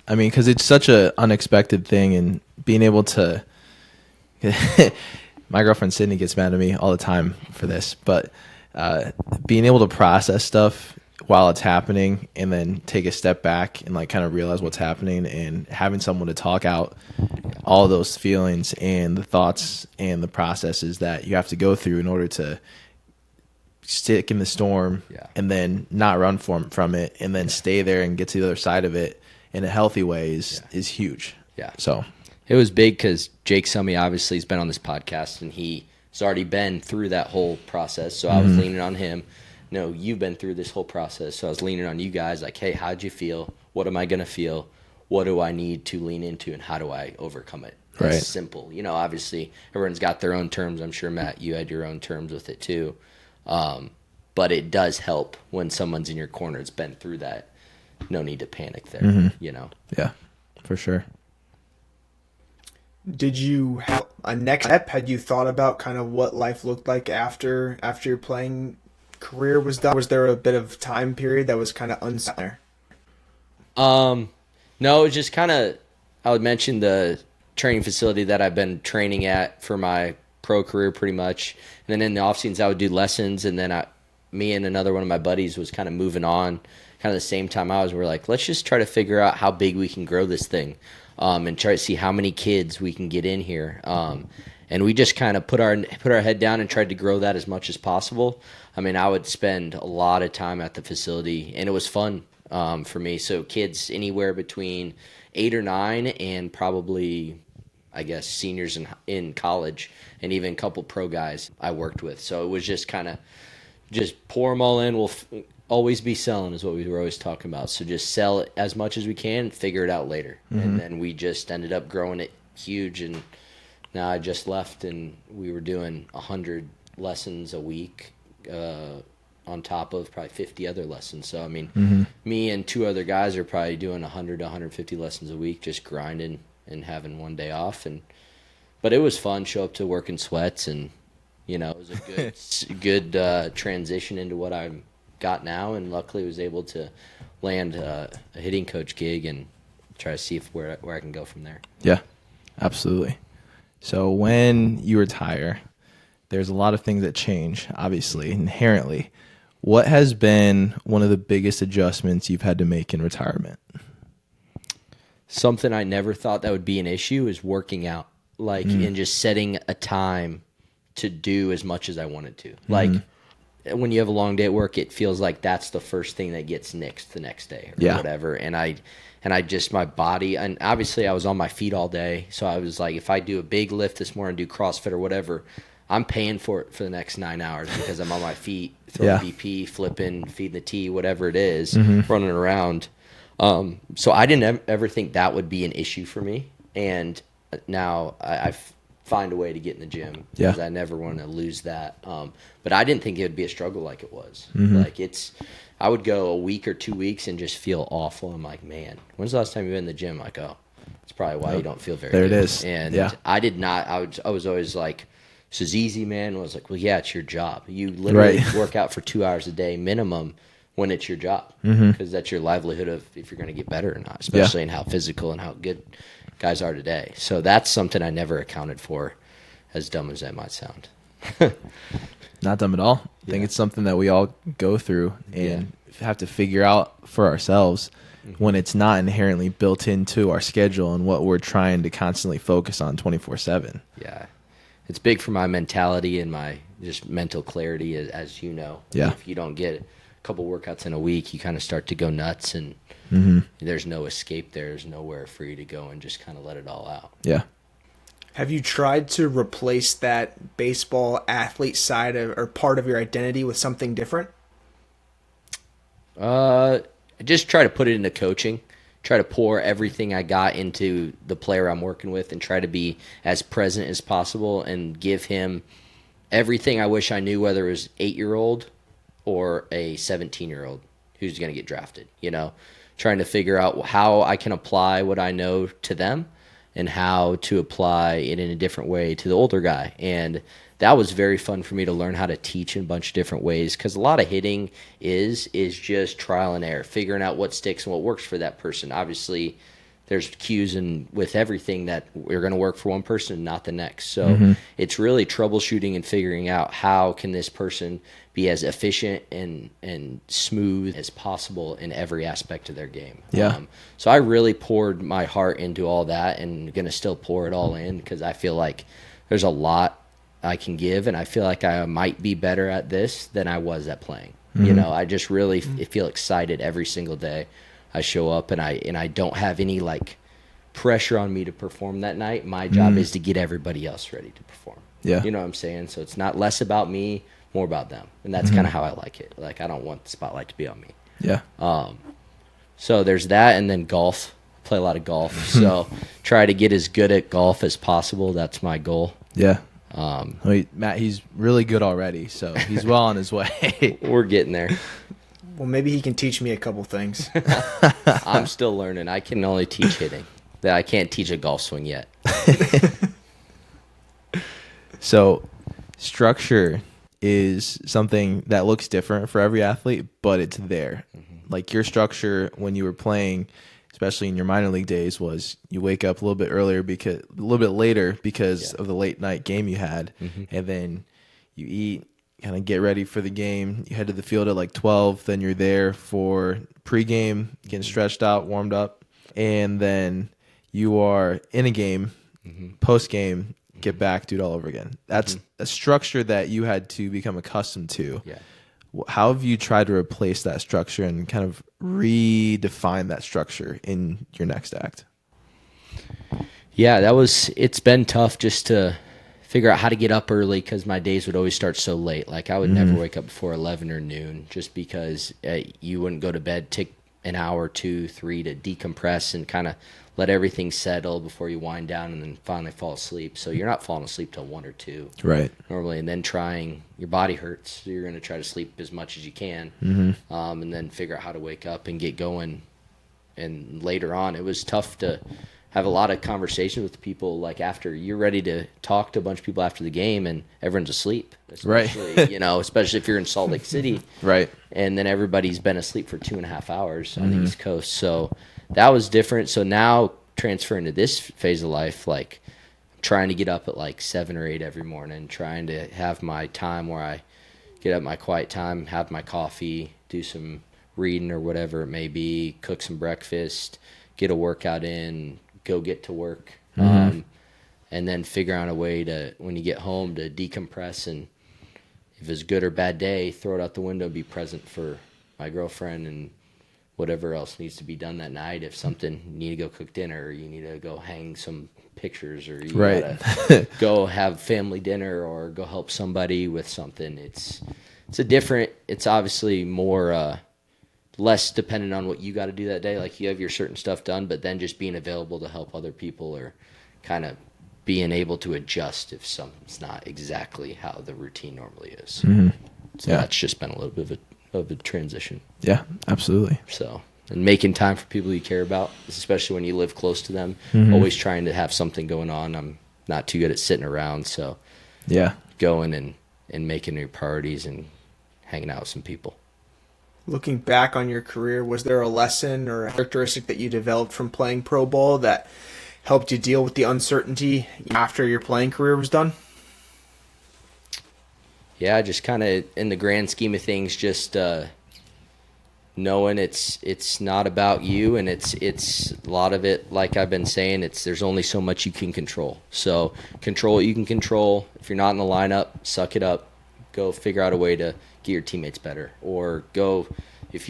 it's such a unexpected thing, and being able to, my girlfriend Sydney gets mad at me all the time for this, but being able to process stuff while it's happening and then take a step back and like kind of realize what's happening and having someone to talk out all those feelings and the thoughts and the processes that you have to go through in order to stick in the storm and then not run from it and then stay there and get to the other side of it in a healthy way is huge. Yeah. So it was big because Jake Summy obviously has been on this podcast and he's already been through that whole process. So I was leaning on him. No, you've been through this whole process. So I was leaning on you guys like, hey, how'd you feel? What am I going to feel? What do I need to lean into and how do I overcome it? as Right. simple. You know, obviously everyone's got their own terms. I'm sure, Matt, you had your own terms with it too. But it does help when someone's in your corner. It's been through that. No need to panic there, you know. Yeah, for sure. Did you have a next step? Had you thought about kind of what life looked like after your playing career was done? Was there a bit of time period that was kind of uncertain there? No, it's just kind of, I would mention the training facility that I've been training at for my pro career pretty much. And then in the off seasons, I would do lessons. And then me and another one of my buddies was kind of moving on kind of the same time I was. We're like, let's just try to figure out how big we can grow this thing, and try to see how many kids we can get in here. And we just kind of put our head down and tried to grow that as much as possible. I mean, I would spend a lot of time at the facility, and it was fun for me. So kids anywhere between 8 or 9 and probably, I guess, seniors in college, and even a couple pro guys I worked with. So it was just kind of just pour them all in. We'll always be selling is what we were always talking about. So just sell it as much as we can, figure it out later. And then we just ended up growing it huge. And now I just left, and we were doing 100 lessons a week on top of probably 50 other lessons. So, I mean, me and 2 other guys are probably doing 100 to 150 lessons a week, just grinding and having one day off. But it was fun. Show up to work in sweats, and, you know, it was a good transition into what I'm got now, and luckily was able to land a hitting coach gig and try to see where I can go from there. Yeah, absolutely. So when you retire, there's a lot of things that change, obviously, inherently. What has been one of the biggest adjustments you've had to make in retirement? Something I never thought that would be an issue is working out, and just setting a time to do as much as I wanted to. Like, when you have a long day at work, it feels like that's the first thing that gets nixed the next day or whatever. And I just, my body, and obviously I was on my feet all day. So I was like, if I do a big lift this morning, do CrossFit or whatever, I'm paying for it for the next 9 hours because I'm on my feet, throwing BP, flipping, feeding the tea, whatever it is, running around. So I didn't ever think that would be an issue for me. And now I find a way to get in the gym because I never want to lose that. But I didn't think it would be a struggle like it was. Like I would go a week or 2 weeks and just feel awful. I'm like, man, when's the last time you've been in the gym? I'm like, oh, it's probably why you don't feel very good. There it is. And I did not, I was always like, this is easy, man. I was like, well, yeah, it's your job. You literally work out for 2 hours a day minimum when it's your job, because that's your livelihood of if you're going to get better or not, especially in how physical and how good guys are today. So that's something I never accounted for, as dumb as that might sound. Not dumb at all. I think it's something that we all go through and have to figure out for ourselves when it's not inherently built into our schedule and what we're trying to constantly focus on 24/7. Yeah. It's big for my mentality and my just mental clarity, as you know. Yeah. If you don't get a couple workouts in a week, you kind of start to go nuts, and there's no escape there. There's nowhere for you to go and just kind of let it all out. Yeah. Have you tried to replace that baseball athlete side or part of your identity with something different? I just try to put it into coaching. Try to pour everything I got into the player I'm working with and try to be as present as possible and give him everything I wish I knew, whether it was 8-year-old or a 17-year-old who's going to get drafted, you know, trying to figure out how I can apply what I know to them and how to apply it in a different way to the older guy. And that was very fun for me to learn how to teach in a bunch of different ways, because a lot of hitting is just trial and error, figuring out what sticks and what works for that person. Obviously, there's cues and with everything that we're going to work for one person and not the next. So it's really troubleshooting and figuring out how can this person be as efficient and smooth as possible in every aspect of their game. Yeah. So I really poured my heart into all that, and going to still pour it all in, because I feel like there's a lot I can give, and I feel like I might be better at this than I was at playing. You know, I just really feel excited every single day I show up, and I don't have any like pressure on me to perform that night. My job is to get everybody else ready to perform. Yeah. You know what I'm saying? So it's not less about me, more about them. And that's kind of how I like it. Like, I don't want the spotlight to be on me. Yeah. So there's that, and then golf. play a lot of golf. So try to get as good at golf as possible. That's my goal. Yeah. Wait, Matt, he's really good already, so he's well on his way. We're getting there. Well, maybe he can teach me a couple things. I'm still learning. I can only teach hitting. That I can't teach a golf swing yet. So structure is something that looks different for every athlete, but it's there. Like your structure when you were playing, especially in your minor league days, was you wake up a little bit later because of the late night game you had, and then you eat, kind of get ready for the game. You head to the field at like 12, then you're there for pregame, getting stretched out, warmed up, and then you are in a game, post game, get back, do it all over again. That's a structure that you had to become accustomed to. Yeah. How have you tried to replace that structure and kind of redefine that structure in your next act? Yeah, it's been tough just to figure out how to get up early because my days would always start so late. Like I would never wake up before 11 or noon just because you wouldn't go to bed, take an hour, 2, 3 to decompress and kind of let everything settle before you wind down and then finally fall asleep. So you're not falling asleep till 1 or 2 Right. normally, and then your body hurts. So you're going to try to sleep as much as you can, and then figure out how to wake up and get going. And later on, it was tough to have a lot of conversations with people. Like after you're ready to talk to a bunch of people after the game, and everyone's asleep. Especially, Right. Especially if you're in Salt Lake City, Right. and then everybody's been asleep for 2.5 hours on the East Coast. So that was different. So now transferring to this phase of life, like trying to get up at like 7 or 8 every morning, trying to have my time where I get up my quiet time, have my coffee, do some reading or whatever it may be, cook some breakfast, get a workout in, go get to work, and then figure out a way to, when you get home, to decompress, and if it's a good or bad day, throw it out the window, be present for my girlfriend and whatever else needs to be done that night. If something, you need to go cook dinner, or you need to go hang some pictures, or you gotta go have family dinner, or go help somebody with something. It's obviously more less dependent on what you got to do that day. Like you have your certain stuff done, but then just being available to help other people, or kind of being able to adjust if something's not exactly how the routine normally is. So that's just been a little bit of a transition. Yeah, absolutely. So, and making time for people you care about, especially when you live close to them, always trying to have something going on. I'm not too good at sitting around, so going and making your priorities and hanging out with some people. Looking back on your career, was there a lesson or a characteristic that you developed from playing pro ball that helped you deal with the uncertainty after your playing career was done? Yeah, just kind of in the grand scheme of things, just knowing it's not about you, and it's a lot of it, like I've been saying, there's only so much you can control. So control what you can control. If you're not in the lineup, suck it up. Go figure out a way to get your teammates better, or go if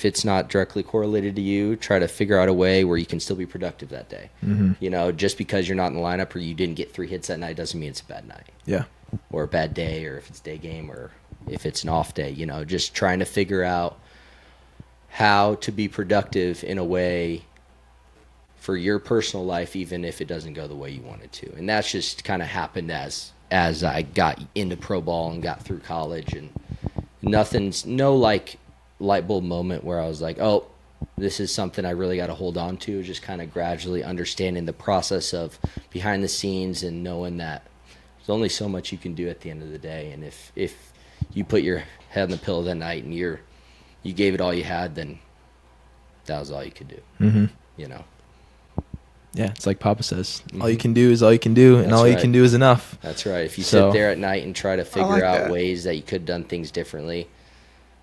it's not directly correlated to you, try to figure out a way where you can still be productive that day. Just because you're not in the lineup or you didn't get 3 hits that night doesn't mean it's a bad night. Yeah. Or a bad day, or if it's day game, or if it's an off day, just trying to figure out how to be productive in a way for your personal life, even if it doesn't go the way you want it to. And that's just kind of happened as I got into pro ball and got through college, and no like light bulb moment where I was like, oh, this is something I really got to hold on to. Just kind of gradually understanding the process of behind the scenes, and knowing that there's only so much you can do at the end of the day. And if you put your head on the pillow that night and you gave it all you had, then that was all you could do. Yeah, it's like Papa says, all you can do is all you can do, and That's all you right. can do is enough. That's right. If you So- sit there at night and try to figure like out that. ways that you could have done things differently,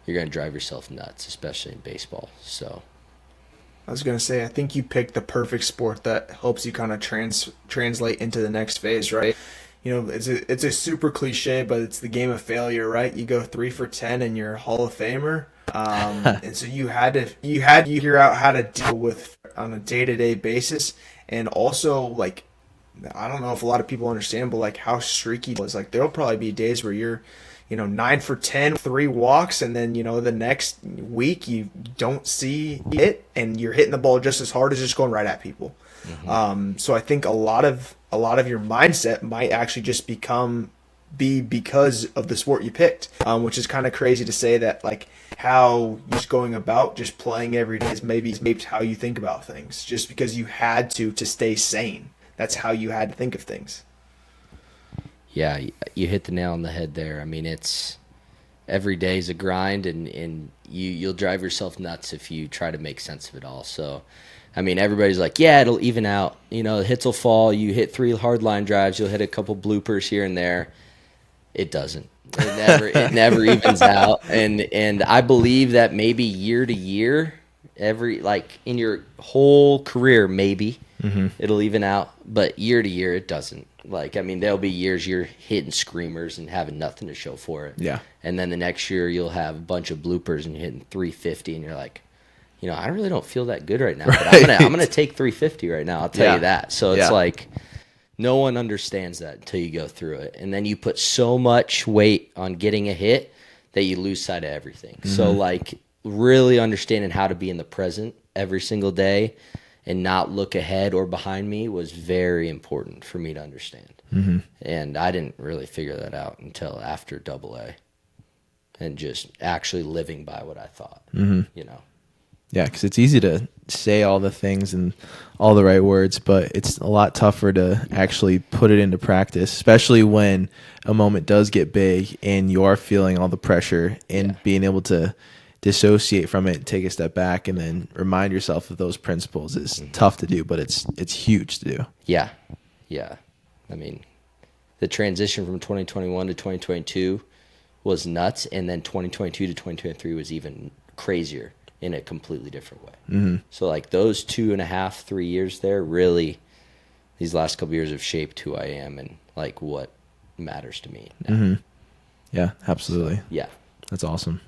you're going to drive yourself nuts, especially in baseball. So I was going to say, I think you picked the perfect sport that helps you kind of translate into the next phase, right? It's a super cliche, but it's the game of failure, right? You go 3 for 10 and you're a Hall of Famer. And so you had to figure out how to deal with on a day-to-day basis. And also, like, I don't know if a lot of people understand, but like how streaky it was. Like, there'll probably be days where you're 9 for 10, 3 walks, and then, the next week you don't see it and you're hitting the ball just as hard as just going right at people. So I think a lot of your mindset might actually just be because of the sport you picked, which is kind of crazy to say that, like, how just going about just playing every day is maybe how you think about things, just because you had to stay sane. That's how you had to think of things. Yeah, you hit the nail on the head there. I mean, it's every day's a grind, and you'll drive yourself nuts if you try to make sense of it all. So, I mean, everybody's like, yeah, it'll even out. The hits will fall. You hit 3 hard line drives. You'll hit a couple bloopers here and there. It doesn't. It never evens out. And I believe that maybe year to year, in your whole career, maybe it'll even out. But year to year, it doesn't. There'll be years you're hitting screamers and having nothing to show for it. Yeah. And then the next year you'll have a bunch of bloopers and you're hitting 350 and you're like, I really don't feel that good right now. But I'm gonna take 350 right now. I'll tell you that. So it's like no one understands that until you go through it. And then you put so much weight on getting a hit that you lose sight of everything. So really understanding how to be in the present every single day and not look ahead or behind me was very important for me to understand. And I didn't really figure that out until after AA and just actually living by what I thought, Yeah, because it's easy to say all the things and all the right words, but it's a lot tougher to actually put it into practice, especially when a moment does get big and you are feeling all the pressure, and being able to dissociate from it, take a step back, and then remind yourself of those principles is tough to do, but it's huge to do. Yeah. I mean, the transition from 2021 to 2022 was nuts, and then 2022 to 2023 was even crazier in a completely different way. So those 2.5, 3 years there, really, these last couple of years have shaped who I am and what matters to me now. Yeah, absolutely. So, yeah. That's awesome.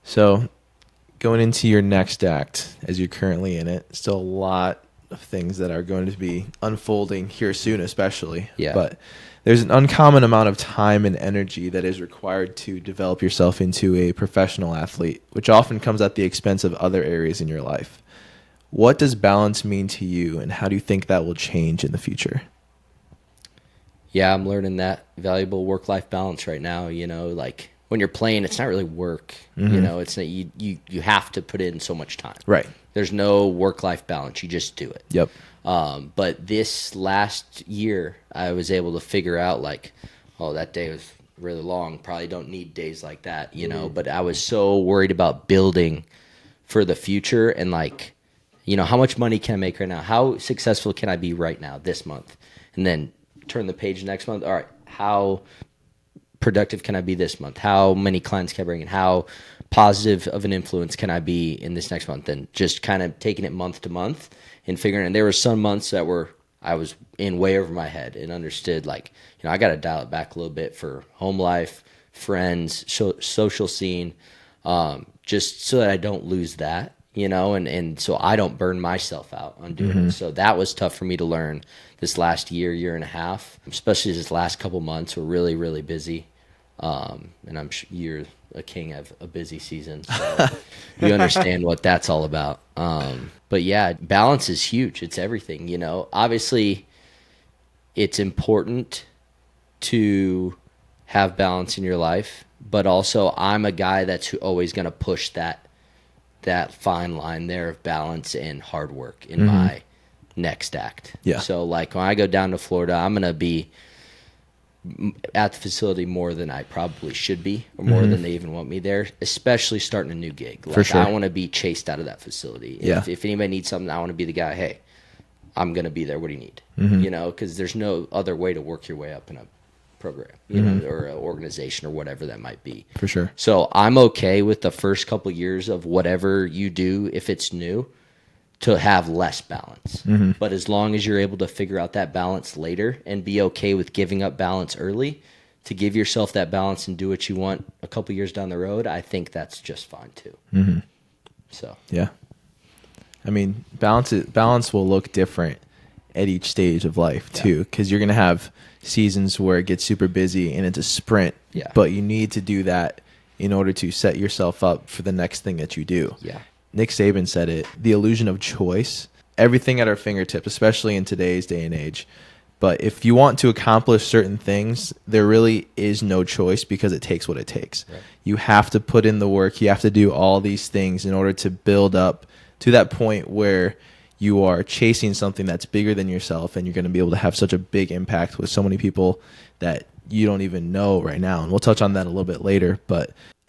So going into your next act, as you're currently in it, still a lot of things that are going to be unfolding here soon, especially. Yeah. But there's an uncommon amount of time and energy that is required to develop yourself into a professional athlete, which often comes at the expense of other areas in your life. What does balance mean to you, and how do you think that will change in the future? Yeah, I'm learning that valuable work-life balance right now. When you're playing, it's not really work. It's not, you have to put in so much time. Right. There's no work-life balance. You just do it. Yep. But this last year, I was able to figure out that day was really long. Probably don't need days like that, But I was so worried about building for the future and how much money can I make right now? How successful can I be right now this month? And then turn the page next month. All right, how productive can I be this month? How many clients can I bring in? How positive of an influence can I be in this next month? And just kind of taking it month to month and figuring. And there were some months that I was in way over my head and understood I got to dial it back a little bit for home life, friends, social scene, just so that I don't lose that, and so I don't burn myself out on doing it. So that was tough for me to learn this last year and a half, especially this last couple months were really, really busy. And I'm sure you're a king of a busy season, so you understand what that's all about. But yeah, balance is huge. It's everything, Obviously, it's important to have balance in your life, but also I'm a guy that's always going to push that fine line there of balance and hard work in my next act. Yeah. So when I go down to Florida, I'm going to be at the facility more than I probably should be, or more than they even want me there, especially starting a new gig. For sure. I want to be chased out of that facility. Yeah. If anybody needs something, I want to be the guy, hey, I'm going to be there. What do you need? Because there's no other way to work your way up in a program, or an organization or whatever that might be. For sure. So I'm okay with the first couple years of whatever you do, if it's new, to have less balance. But as long as you're able to figure out that balance later and be okay with giving up balance early to give yourself that balance and do what you want a couple years down the road, I think that's just fine too. So yeah, I mean, balance will look different at each stage of life too, because you're going to have seasons where it gets super busy and it's a sprint, but you need to do that in order to set yourself up for the next thing that you do. Nick Saban said it, the illusion of choice, everything at our fingertips, especially in today's day and age. But if you want to accomplish certain things, there really is no choice, because it takes what it takes. You have to put in the work. You have to do all these things in order to build up to that point where you are chasing something that's bigger than yourself, and you're going to be able to have such a big impact with so many people that you don't even know right now. And we'll touch on that a little bit later.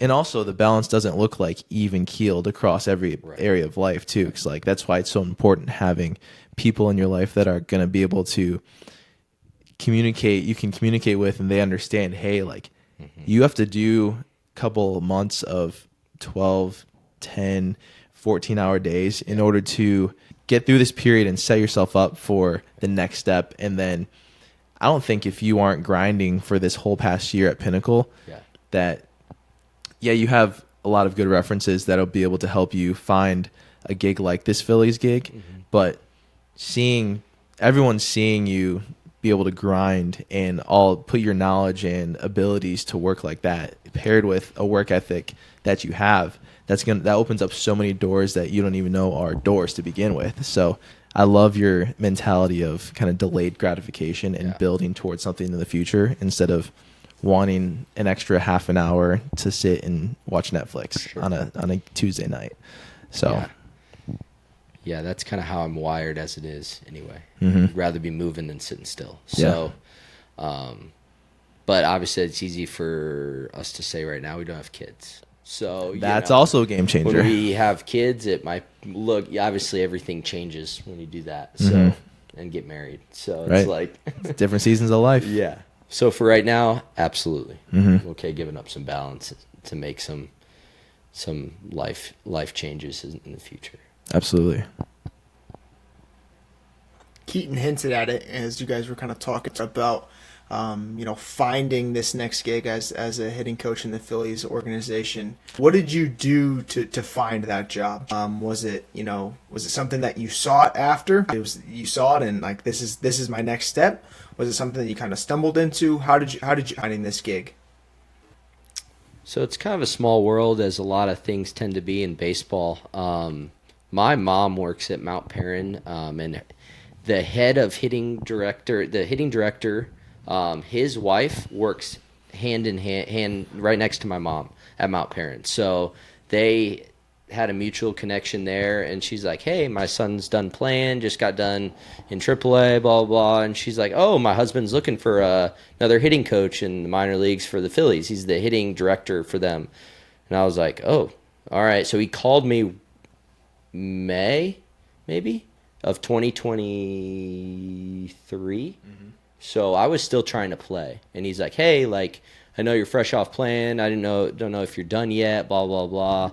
And also the balance doesn't look like even keeled across every area of life too. Because like, that's why it's so important having people in your life that are going to be able to communicate, you can communicate with, and they understand, hey, like you have to do a couple of months of 12, 10, 14-hour days in order to get through this period and set yourself up for the next step. And then I don't think if you aren't grinding for this whole past year at Pinnacle, that you have a lot of good references that'll be able to help you find a gig like this Phillies gig, but everyone seeing you be able to grind and all put your knowledge and abilities to work like that, paired with a work ethic that you have, that opens up so many doors that you don't even know are doors to begin with. So I love your mentality of kind of delayed gratification and building towards something in the future, instead of wanting an extra half an hour to sit and watch Netflix on a Tuesday night. So yeah, that's kind of how I'm wired as it is anyway. I'd rather be moving than sitting still. So, but obviously it's easy for us to say right now we don't have kids. So that's also a game changer. When we have kids, it might look, obviously everything changes when you do that. So, and get married. So it's like it's different seasons of life. Yeah. So for right now, absolutely. Okay, giving up some balance to make some life changes in the future. Absolutely. Keaton hinted at it as you guys were kind of talking about, finding this next gig as a hitting coach in the Phillies organization. What did you do to find that job? Was it something that you sought after? You saw it and like, this is my next step? Was it something that you kind of stumbled into? How did you find this gig? So it's kind of a small world, as a lot of things tend to be in baseball. My mom works at Mount Perrin, and the head of hitting director, his wife works hand in hand right next to my mom at Mount Perrin. So they had a mutual connection there, and she's like, hey, my son's done playing, just got done in AAA, blah, blah, blah. And she's like, oh, my husband's looking for another hitting coach in the minor leagues for the Phillies. He's the hitting director for them. And I was like, oh, all right. So he called me May, maybe, of 2023. So I was still trying to play. And he's like, hey, like, I know you're fresh off playing. I don't know if you're done yet, blah, blah, blah.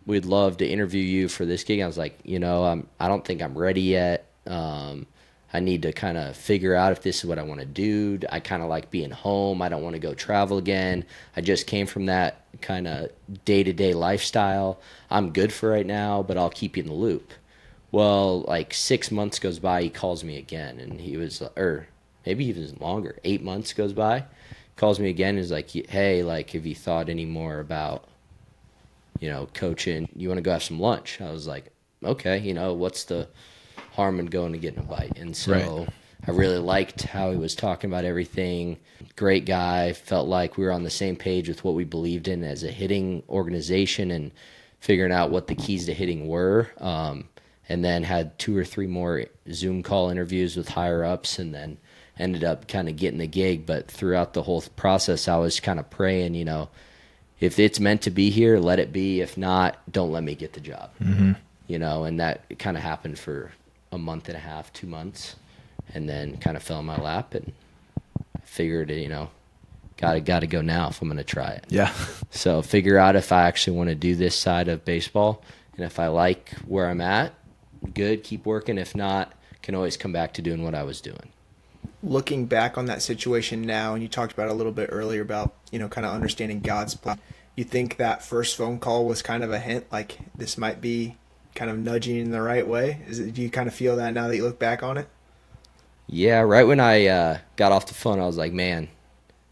We'd love to interview you for this gig. I was like, I don't think I'm ready yet. I need to kind of figure out if this is what I want to do. I kind of like being home. I don't want to go travel again. I just came from that kind of day-to-day lifestyle. I'm good for right now, but I'll keep you in the loop. Well, like 6 months goes by, he calls me again, and he was, or maybe even longer, 8 months goes by, calls me again and is like, hey, like, have you thought any more about, coaching? You want to go have some lunch? I was like, okay, what's the harm in going to getting a bite? And so I really liked how he was talking about everything. Great guy. Felt like we were on the same page with what we believed in as a hitting organization and figuring out what the keys to hitting were. And then had 2 or 3 more Zoom call interviews with higher ups, and then ended up kind of getting the gig. But throughout the whole process, I was kind of praying, if it's meant to be here, let it be. If not, don't let me get the job. And that kind of happened for a month and a half, 2 months, and then kind of fell in my lap, and figured, got to go now if I'm going to try it. Yeah. So figure out if I actually want to do this side of baseball, and if I like where I'm at, good, keep working. If not, can always come back to doing what I was doing. Looking back on that situation now, and you talked about it a little bit earlier about, kind of understanding God's plan. You think that first phone call was kind of a hint, like this might be kind of nudging in the right way? Do you kind of feel that now that you look back on it? Yeah, right when I got off the phone, I was like, man,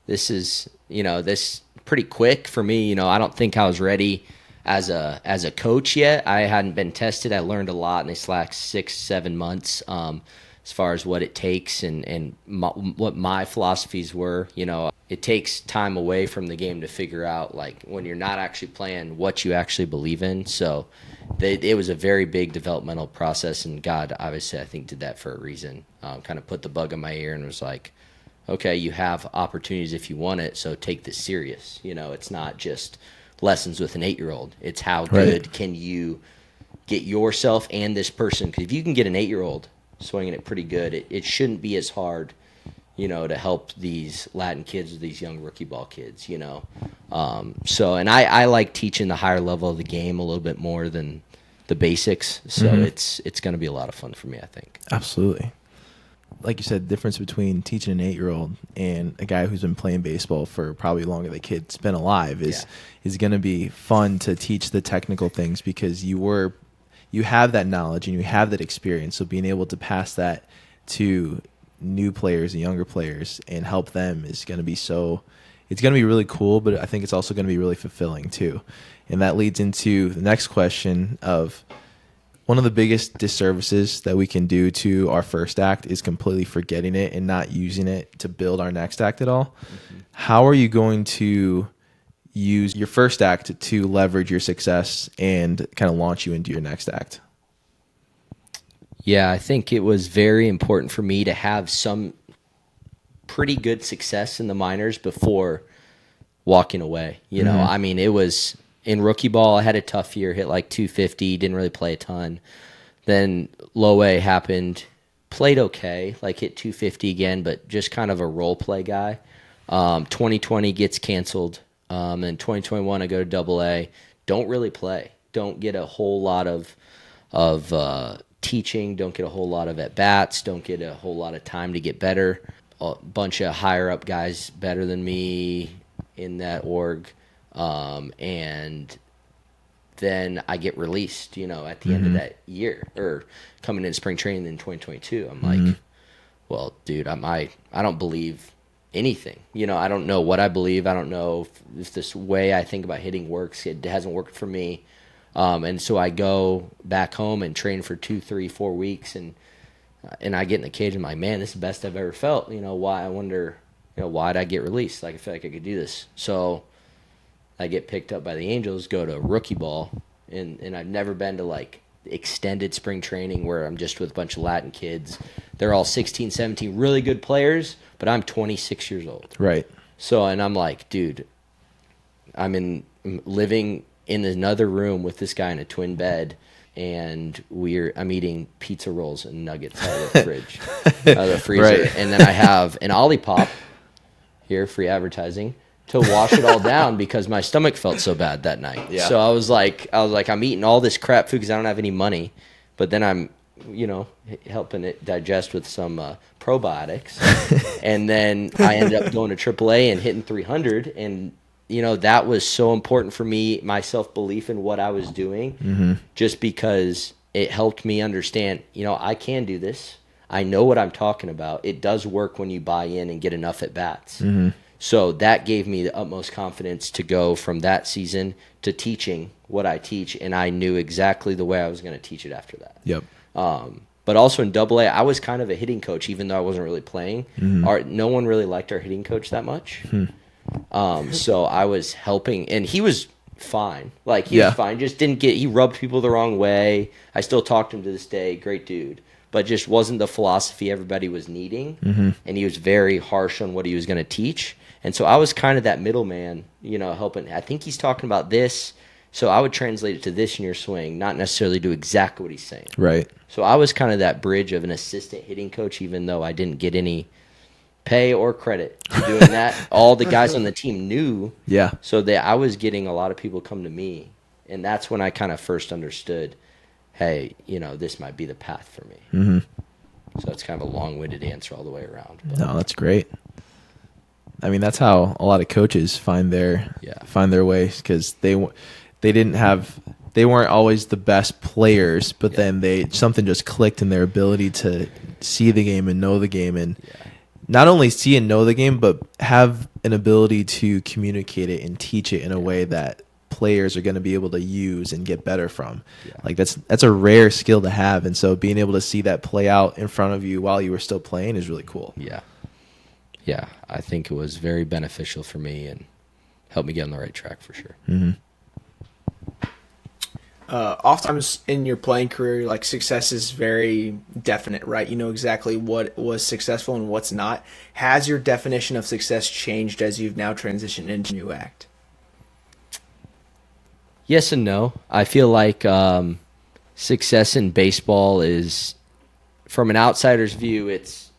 this is, this pretty quick for me. I don't think I was ready as a coach yet. I hadn't been tested. I learned a lot in this last 6-7 months, as far as what it takes and what my philosophies were. It takes time away from the game to figure out, like, when you're not actually playing, what you actually believe in. So it was a very big developmental process, and God, obviously, I think did that for a reason. Kind of put the bug in my ear and was like, okay, you have opportunities if you want it, so take this serious. It's not just lessons with an 8-year-old. It's how good can you get yourself and this person. Because if you can get an 8-year-old swinging it pretty good, it shouldn't be as hard, to help these Latin kids or these young rookie ball kids, So, and I like teaching the higher level of the game a little bit more than the basics. So it's going to be a lot of fun for me, I think. Absolutely. Like you said, the difference between teaching an 8-year-old and a guy who's been playing baseball for probably longer the kid's been alive is going to be fun to teach the technical things, because you have that knowledge and you have that experience. So being able to pass that to new players and younger players and help them is going to be it's going to be really cool, but I think it's also going to be really fulfilling too. And that leads into the next question of, one of the biggest disservices that we can do to our first act is completely forgetting it and not using it to build our next act at all. Mm-hmm. How are you going to use your first act to leverage your success and kind of launch you into your next act? Yeah, I think it was very important for me to have some pretty good success in the minors before walking away. I mean, it was in rookie ball, I had a tough year, hit like 250, didn't really play a ton. Then low A happened, played okay, like hit 250 again, but just kind of a role play guy. 2020 gets canceled. Then 2021, I go to Double A, don't really play, don't get a whole lot of teaching, don't get a whole lot of at bats, don't get a whole lot of time to get better. A bunch of higher up guys better than me in that org. And then I get released, at the end of that year, or coming in spring training in 2022. I'm like, well, dude, I don't believe anything. I don't know what I believe. I don't know if this way I think about hitting works. It hasn't worked for me. And so I go back home and train for 2, 3, 4 weeks, and I get in the cage and I'm like, man, this is the best I've ever felt. Why? I wonder, why'd I get released? Like, I feel like I could do this. So I get picked up by the Angels, go to rookie ball, and I've never been to like extended spring training where I'm just with a bunch of Latin kids. They're all 16, 17, really good players, but I'm 26 years old. Right. So, and I'm like, dude, I'm living in another room with this guy in a twin bed, and I'm eating pizza rolls and nuggets out of the fridge, out of the freezer. Right. And then I have an Olipop here, free advertising, to wash it all down because my stomach felt so bad that night. Yeah. So I was like, I'm eating all this crap food because I don't have any money, but then I'm, helping it digest with some probiotics. And then I ended up going to AAA and hitting 300. And, that was so important for me, my self-belief in what I was doing, just because it helped me understand, I can do this. I know what I'm talking about. It does work when you buy in and get enough at bats. So that gave me the utmost confidence to go from that season to teaching what I teach, and I knew exactly the way I was going to teach it after that. Yep. But also in Double A, I was kind of a hitting coach, even though I wasn't really playing. No one really liked our hitting coach that much. So I was helping, and he was fine. Like, he was fine. Just he rubbed people the wrong way. I still talk to him to this day. Great dude. But just wasn't the philosophy everybody was needing. And he was very harsh on what he was going to teach. And so I was kind of that middleman, helping. I think he's talking about this, so I would translate it to this in your swing, not necessarily do exactly what he's saying. Right. So I was kind of that bridge of an assistant hitting coach, even though I didn't get any pay or credit for doing that. All the guys on the team knew. Yeah. So I was getting a lot of people come to me, and that's when I kind of first understood, hey, this might be the path for me. So it's kind of a long-winded answer all the way around. But. No, that's great. I mean, that's how a lot of coaches find their way, because they didn't have they weren't always the best players, but then something just clicked in their ability to see the game and know the game, and not only see and know the game, but have an ability to communicate it and teach it in a way that players are going to be able to use and get better from. Like that's a rare skill to have, and so being able to see that play out in front of you while you were still playing is really cool. Yeah, I think it was very beneficial for me and helped me get on the right track for sure. Oftentimes in your playing career, like, success is very definite, right? You know exactly what was successful and what's not. Has your definition of success changed as you've now transitioned into new act? Yes and no. I feel like success in baseball is, from an outsider's view, it's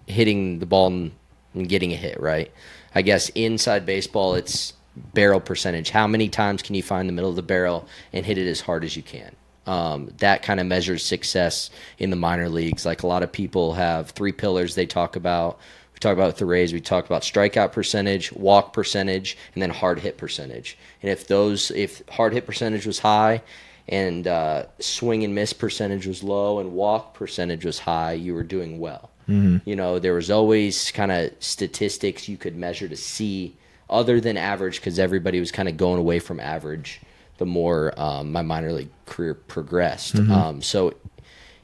hitting the ball and getting a hit, right? I guess inside baseball, it's barrel percentage. How many times can you find the middle of the barrel and hit it as hard as you can? That kind of measures success in the minor leagues. Like, a lot of people have 3 pillars they talk about. We talk about with the Rays, we talk about strikeout percentage, walk percentage, and then hard hit percentage. And if hard hit percentage was high and swing and miss percentage was low and walk percentage was high, you were doing well. You know, there was always kind of statistics you could measure to see other than average, because everybody was kind of going away from average the more my minor league career progressed. So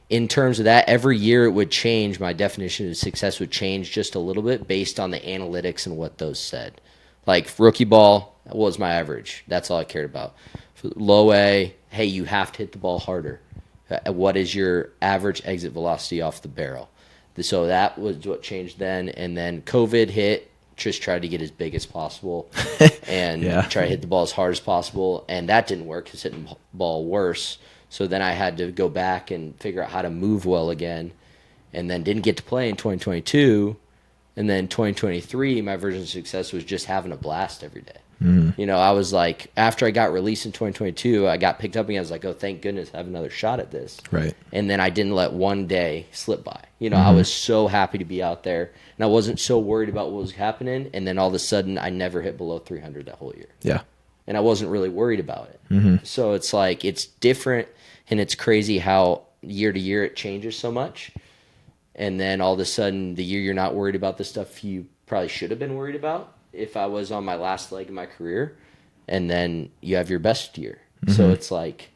in terms of that, every year it would change. My definition of success would change just a little bit based on the analytics and what those said. Like, rookie ball was my average. That's all I cared about. Low A, hey, you have to hit the ball harder. What is your average exit velocity off the barrel? So that was what changed then. And then COVID hit. Just tried to get as big as possible and try to hit the ball as hard as possible. And that didn't work, because hitting the ball worse. So then I had to go back and figure out how to move well again, and then didn't get to play in 2022. And then 2023, my version of success was just having a blast every day. You know, I was like, after I got released in 2022, I got picked up again. I was like, oh, thank goodness I have another shot at this. Right. And then I didn't let one day slip by. You know, I was so happy to be out there, and I wasn't so worried about what was happening. And then all of a sudden, I never hit below 300 that whole year. Yeah. And I wasn't really worried about it. So it's like, it's different, and it's crazy how year to year it changes so much. And then all of a sudden, the year you're not worried about the stuff you probably should have been worried about, if I was on my last leg of my career, and then you have your best year. So it's like,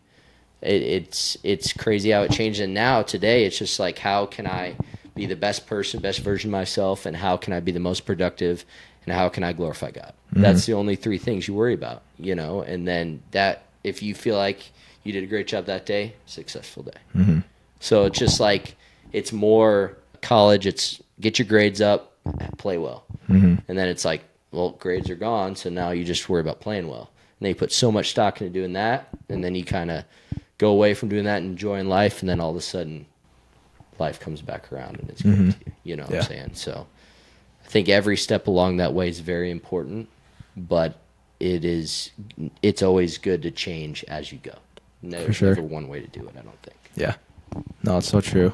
it's crazy how it changed. And now today, it's just like, how can I be the best person, best version of myself, and how can I be the most productive, and how can I glorify God? That's the only 3 things you worry about, you know. And then that, if you feel like you did a great job that day, successful day. So it's just like, it's more college, it's get your grades up, play well. And then it's like, well, grades are gone, so now you just worry about playing well. And then you put so much stock into doing that, and then you kind of go away from doing that and enjoying life, and then all of a sudden life comes back around and it's great to you. You know what I'm saying? So I think every step along that way is very important, but it's always good to change as you go. There's never one way to do it, I don't think. Yeah. No, it's so true.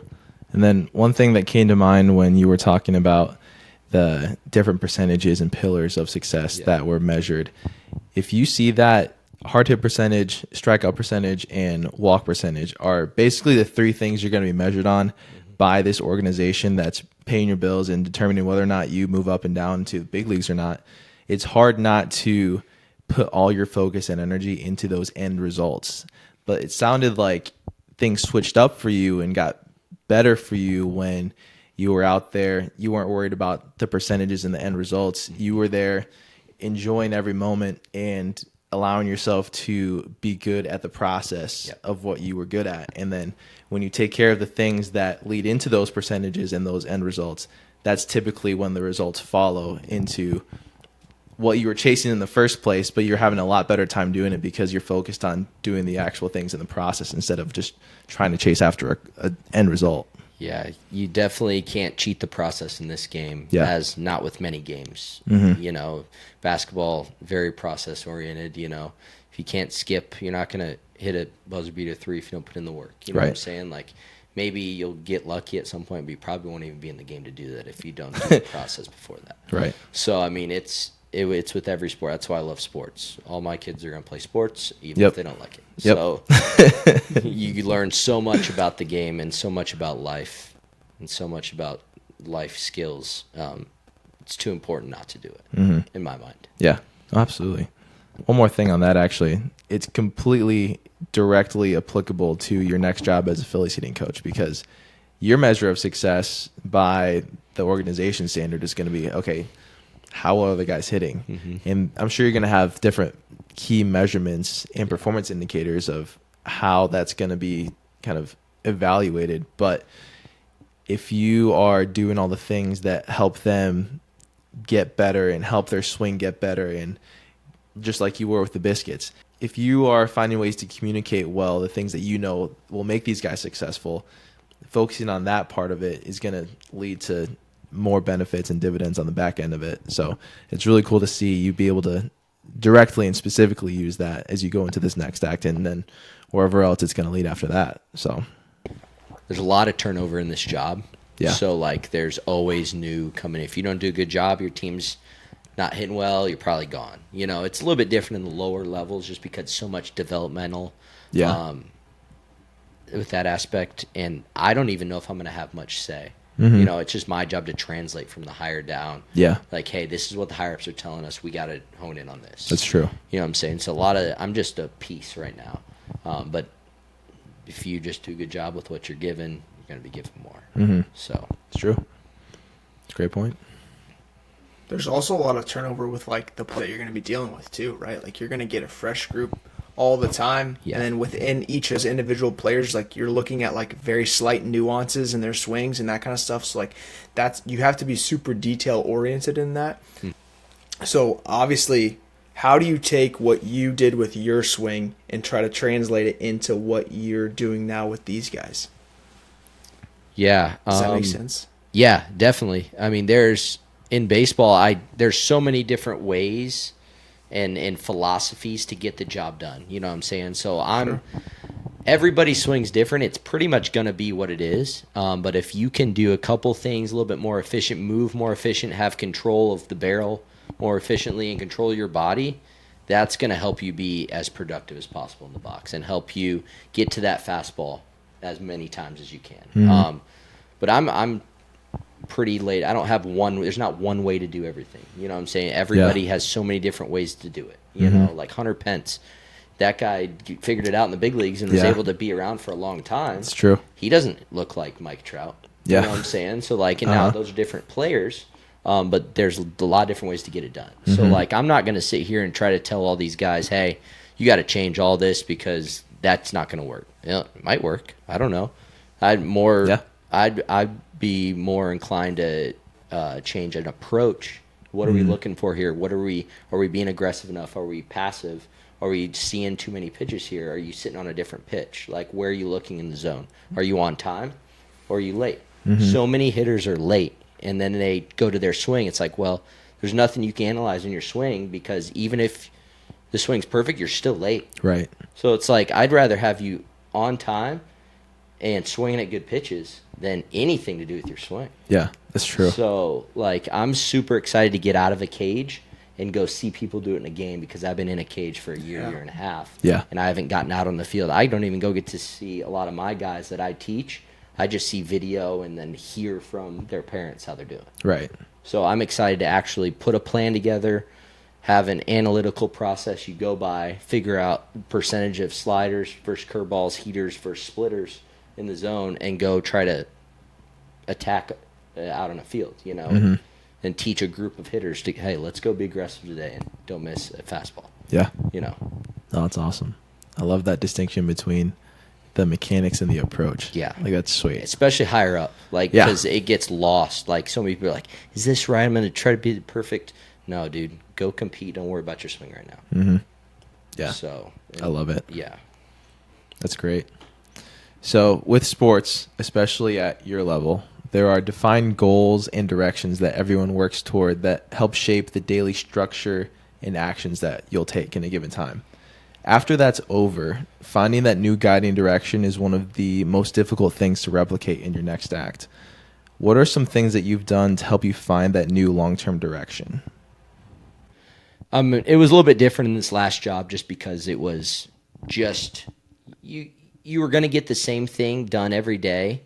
And then one thing that came to mind when you were talking about the different percentages and pillars of success that were measured, if you see that hard hit percentage, strikeout percentage, and walk percentage are basically the 3 things you're going to be measured on by this organization that's paying your bills and determining whether or not you move up and down to the big leagues or not, it's hard not to put all your focus and energy into those end results. But it sounded like things switched up for you and got better for you when you were out there. You weren't worried about the percentages and the end results. You were there enjoying every moment and allowing yourself to be good at the process of what you were good at. And then when you take care of the things that lead into those percentages and those end results, that's typically when the results follow into what you were chasing in the first place, but you're having a lot better time doing it because you're focused on doing the actual things in the process instead of just trying to chase after a end result. Yeah, you definitely can't cheat the process in this game, as not with many games. You know, basketball, very process-oriented, you know. If you can't skip, you're not going to hit a buzzer beater 3 if you don't put in the work. You know what I'm saying? Like, maybe you'll get lucky at some point, but you probably won't even be in the game to do that if you don't do the process before that. Right. So, I mean, it's it's with every sport. That's why I love sports. All my kids are going to play sports, even Yep. if they don't like it. Yep. So you learn so much about the game and so much about life and so much about life skills. It's too important not to do it, in my mind. Yeah, absolutely. One more thing on that, actually. It's completely directly applicable to your next job as a Phillies hitting coach, because your measure of success by the organization standard is going to be, okay, how well are the guys hitting? And I'm sure you're going to have different key measurements and performance indicators of how that's going to be kind of evaluated. But if you are doing all the things that help them get better and help their swing get better, and just like you were with the biscuits, if you are finding ways to communicate well the things that you know will make these guys successful, focusing on that part of it is going to lead to more benefits and dividends on the back end of it. So it's really cool to see you be able to directly and specifically use that as you go into this next act, and then wherever else it's going to lead after that. So there's a lot of turnover in this job. Yeah. So like there's always new coming. If you don't do a good job, your team's not hitting well, you're probably gone. You know, it's a little bit different in the lower levels just because so much developmental with that aspect. And I don't even know if I'm going to have much say. You know, it's just my job to translate from the higher down. Yeah. Like, hey, this is what the higher ups are telling us. We got to hone in on this. That's true. You know what I'm saying? So I'm just a piece right now. But if you just do a good job with what you're given, you're going to be given more. So It's true. It's a great point. There's also a lot of turnover with like the play that you're going to be dealing with too, right? Like you're going to get a fresh group all the time, Yeah. and then within each of those individual players, like you're looking at like very slight nuances in their swings and that kind of stuff. So like you have to be super detail oriented in that. So obviously, how do you take what you did with your swing and try to translate it into what you're doing now with these guys? yeah. Does that make sense? Yeah, definitely. I mean, in baseball, there's so many different ways and philosophies to get the job done. You know what I'm saying? So everybody swings different. It's pretty much going to be what it is. But if you can do a couple things a little bit more efficient, move more efficient, have control of the barrel more efficiently, and control your body, that's going to help you be as productive as possible in the box and help you get to that fastball as many times as you can. But I'm pretty late. I don't have there's not one way to do everything. You know what I'm saying? Everybody has so many different ways to do it. You know, like Hunter Pence, that guy figured it out in the big leagues and was able to be around for a long time. It's true. He doesn't look like Mike Trout. Yeah. You know what I'm saying? So like, and now those are different players, but there's a lot of different ways to get it done. So like, I'm not going to sit here and try to tell all these guys, hey, you got to change all this because that's not going to work. You know, it might work. I don't know. I'd be more inclined to change an approach. What are we looking for here? Are we being aggressive enough? Are we passive? Are we seeing too many pitches here? Are you sitting on a different pitch? Like, where are you looking in the zone? Are you on time or are you late? So many hitters are late, and then they go to their swing. It's like, well, there's nothing you can analyze in your swing because even if the swing's perfect, you're still late. Right. So it's like, I'd rather have you on time and swinging at good pitches than anything to do with your swing. Yeah, that's true. So, like, I'm super excited to get out of a cage and go see people do it in a game because I've been in a cage for a year and a half. Yeah. And I haven't gotten out on the field. I don't even go get to see a lot of my guys that I teach. I just see video and then hear from their parents how they're doing. Right. So I'm excited to actually put a plan together, have an analytical process you go by, figure out percentage of sliders versus curveballs, heaters versus splitters in the zone, and go try to attack out on a field, you know, and teach a group of hitters to, hey, let's go be aggressive today and don't miss a fastball. Yeah. You know. Oh, that's awesome. I love that distinction between the mechanics and the approach. Yeah. Like, that's sweet. Especially higher up, like, because it gets lost. Like, so many people are like, is this right? I'm going to try to be perfect. No, dude, go compete. Don't worry about your swing right now. Yeah. So. I love it. Yeah. That's great. So with sports, especially at your level, there are defined goals and directions that everyone works toward that help shape the daily structure and actions that you'll take in a given time. After that's over, finding that new guiding direction is one of the most difficult things to replicate in your next act. What are some things that you've done to help you find that new long-term direction? It was a little bit different in this last job just because it was just you were going to get the same thing done every day,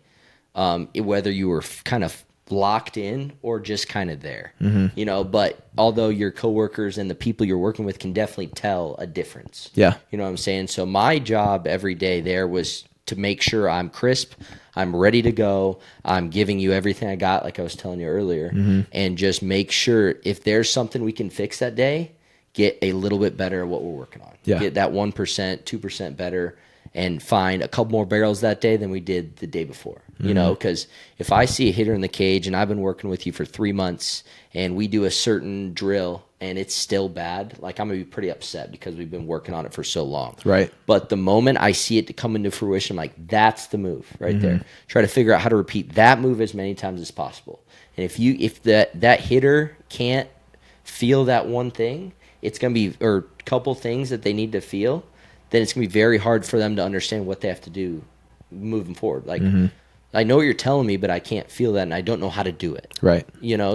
whether you were kind of locked in or just kind of there, but although your coworkers and the people you're working with can definitely tell a difference. Yeah. You know what I'm saying? So my job every day there was to make sure I'm crisp, I'm ready to go, I'm giving you everything I got, like I was telling you earlier, and just make sure if there's something we can fix that day, get a little bit better at what we're working on. Yeah. Get that 1%, 2% better, and find a couple more barrels that day than we did the day before. Because if I see a hitter in the cage and I've been working with you for 3 months and we do a certain drill and it's still bad, like I'm going to be pretty upset because we've been working on it for so long. Right. But the moment I see it to come into fruition, I'm like, that's the move right there. Try to figure out how to repeat that move as many times as possible. And if that hitter can't feel that one thing, it's going to be, or a couple things that they need to feel, then it's going to be very hard for them to understand what they have to do moving forward. Like, I know what you're telling me, but I can't feel that, and I don't know how to do it. Right.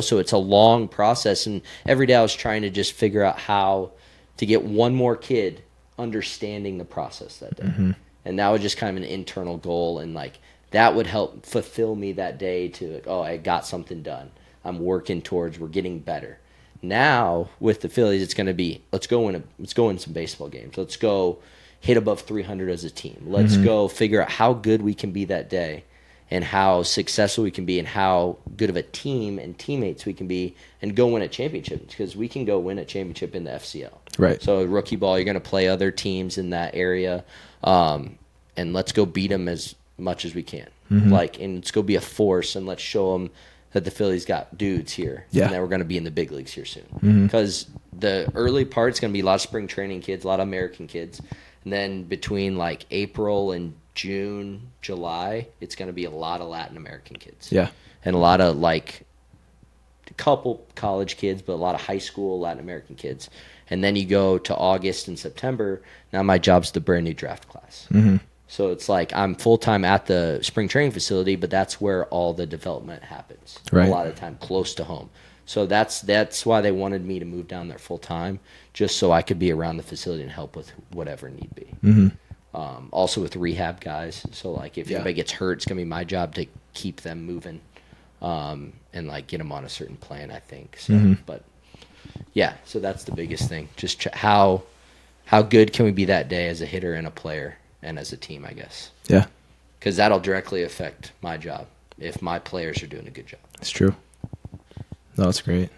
So it's a long process, and every day I was trying to just figure out how to get one more kid understanding the process that day. And that was just kind of an internal goal, and like that would help fulfill me that day to, like, oh, I got something done. I'm working towards, we're getting better. Now with the Phillies, it's going to be, let's go in some baseball games. Let's go hit above 300 as a team. Let's go figure out how good we can be that day and how successful we can be and how good of a team and teammates we can be and go win a championship, because we can go win a championship in the FCL. Right. So rookie ball, you're going to play other teams in that area, and let's go beat them as much as we can. And let's go be a force, and let's show them that the Phillies got dudes here, Yeah. and that we're going to be in the big leagues here soon. Because the early part's going to be a lot of spring training kids, a lot of American kids, and then between like April and June, July, it's going to be a lot of Latin American kids. Yeah. And a lot of like a couple college kids, but a lot of high school Latin American kids. And then you go to August and September. Now my job's the brand new draft class. So it's like I'm full-time at the spring training facility, but that's where all the development happens. Right. A lot of the time close to home. So that's why they wanted me to move down there full-time, just so I could be around the facility and help with whatever need be. Also with rehab guys. So like if anybody gets hurt, it's going to be my job to keep them moving and like get them on a certain plan, I think. So, but yeah, so that's the biggest thing. Just how good can we be that day as a hitter and a player and as a team, I guess. Yeah. Because that'll directly affect my job if my players are doing a good job. It's true. No, that's great.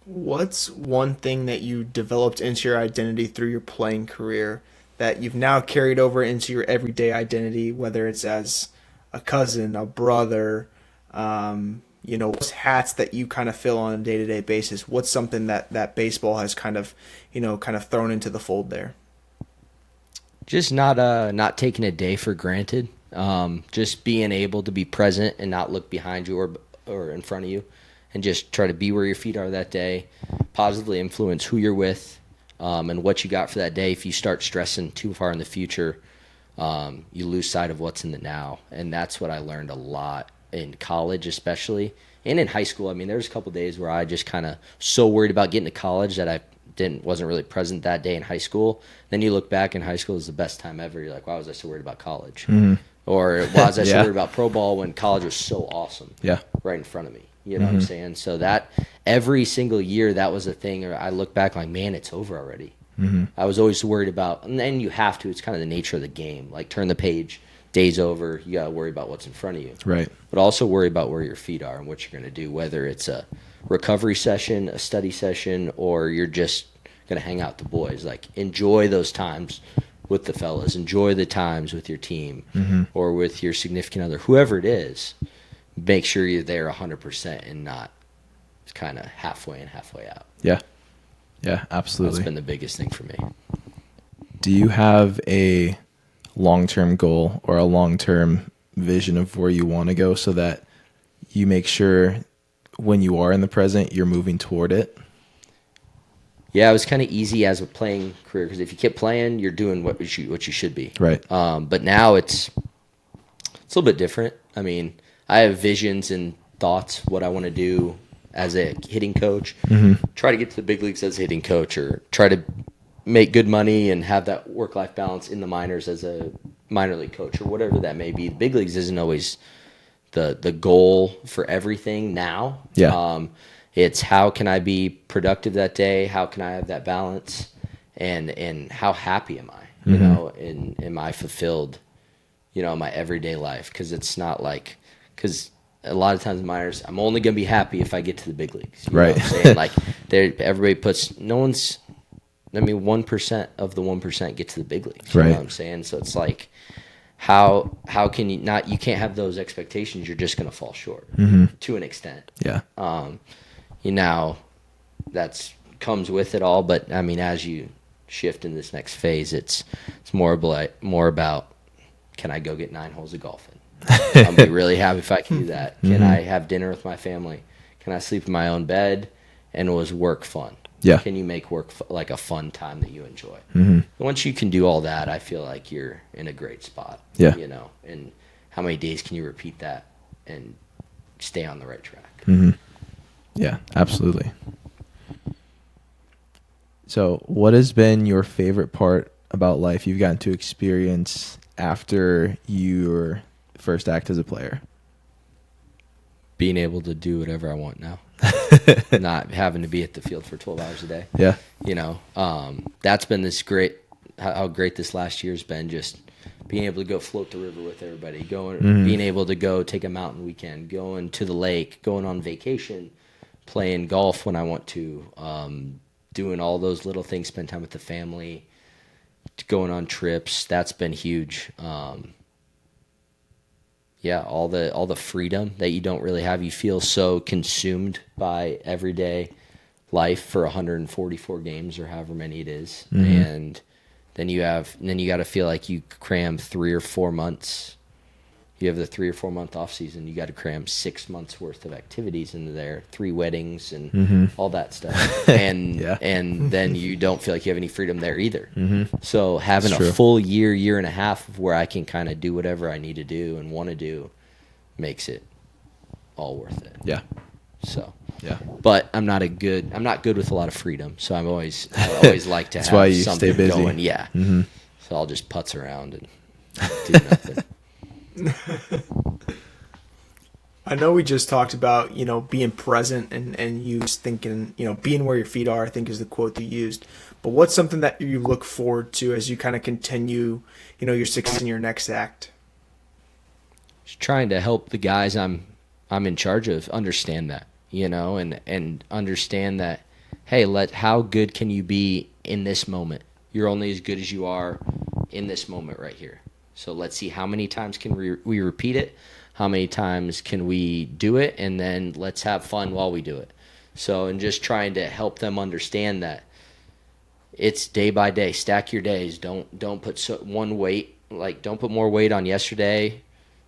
What's one thing that you developed into your identity through your playing career that you've now carried over into your everyday identity, whether it's as a cousin, a brother, hats that you kind of fill on a day-to-day basis? What's something that baseball has kind of thrown into the fold there? Just not taking a day for granted. Just being able to be present and not look behind you or in front of you, and just try to be where your feet are that day, positively influence who you're with, and what you got for that day. If you start stressing too far in the future, you lose sight of what's in the now. And that's what I learned a lot in college, especially, and in high school. I mean, there's a couple days where I just kind of so worried about getting to college that I wasn't really present that day in high school. Then you look back, and high school is the best time ever. You're like, why was I so worried about college? Or why was I so worried about pro ball when college was so awesome right in front of me? You know what I'm saying? So that every single year, that was a thing. Or I look back like, man, it's over already. I was always worried about, and then you have to, it's kind of the nature of the game. Like, turn the page, day's over, you got to worry about what's in front of you. Right. But also worry about where your feet are and what you're going to do, whether it's a recovery session, a study session, or you're just going to hang out with the boys. Like, enjoy those times with the fellas. Enjoy the times with your team or with your significant other, whoever it is. Make sure you're there 100% and not kind of halfway in, halfway out. Yeah. Yeah, absolutely. That's been the biggest thing for me. Do you have a long-term goal or a long-term vision of where you want to go so that you make sure when you are in the present, you're moving toward it? Yeah, it was kind of easy as a playing career, because if you keep playing, you're doing what you should be. Right. But now it's a little bit different. I mean, I have visions and thoughts what I want to do as a hitting coach, try to get to the big leagues as a hitting coach, or try to make good money and have that work-life balance in the minors as a minor league coach, or whatever that may be. The big leagues isn't always the goal for everything now. Yeah. It's how can I be productive that day? How can I have that balance? And how happy am I? You know, and am I fulfilled, you know, in my everyday life? Because it's not like, because a lot of times in minors, I'm only going to be happy if I get to the big leagues. You know what I'm saying? Like, everybody puts, no one's, I mean, 1% of the 1% get to the big leagues. You know what I'm saying? So it's like, how can you not, you can't have those expectations. You're just going to fall short to an extent. Yeah. You know, that's comes with it all. But I mean, as you shift in this next phase, it's more about, can I go get 9 holes of golf in? I'll be really happy if I can do that. Can I have dinner with my family? Can I sleep in my own bed? And was work fun? Yeah. Can you make work like a fun time that you enjoy? Once you can do all that, I feel like you're in a great spot. Yeah. You know, and how many days can you repeat that and stay on the right track? Yeah, absolutely. So what has been your favorite part about life you've gotten to experience after your first act as a player? Being able to do whatever I want now. Not having to be at the field for 12 hours a day. Yeah. You know, that's been this great, how great this last year's been, just being able to go float the river with everybody, being able to go take a mountain weekend, going to the lake, going on vacation, playing golf when I want to, doing all those little things, spend time with the family, going on trips. That's been huge. Yeah, all the freedom that you don't really have. You feel so consumed by everyday life for 144 games or however many it is. And then you got to feel like you cram 3 or 4 months. You have the 3 or 4 month off season. You got to cram 6 months worth of activities into there, 3 weddings and all that stuff. And and then you don't feel like you have any freedom there either. So having a full year and a half of where I can kind of do whatever I need to do and want to do makes it all worth it. Yeah. So yeah. But I'm not good with a lot of freedom. So I always like to That's have why you something stay busy. going. Yeah. So I'll just putz around and do nothing. I know we just talked about, you know, being present and you just thinking, you know, being where your feet are, I think is the quote you used. But what's something that you look forward to as you kind of continue, you know, your success in your next act? Just trying to help the guys I'm in charge of understand that, you know, and understand that, hey, how good can you be in this moment? You're only as good as you are in this moment right here. So let's see how many times can we repeat it, how many times can we do it, and then let's have fun while we do it. So, and just trying to help them understand that it's day by day. Stack your days. Don't put don't put more weight on yesterday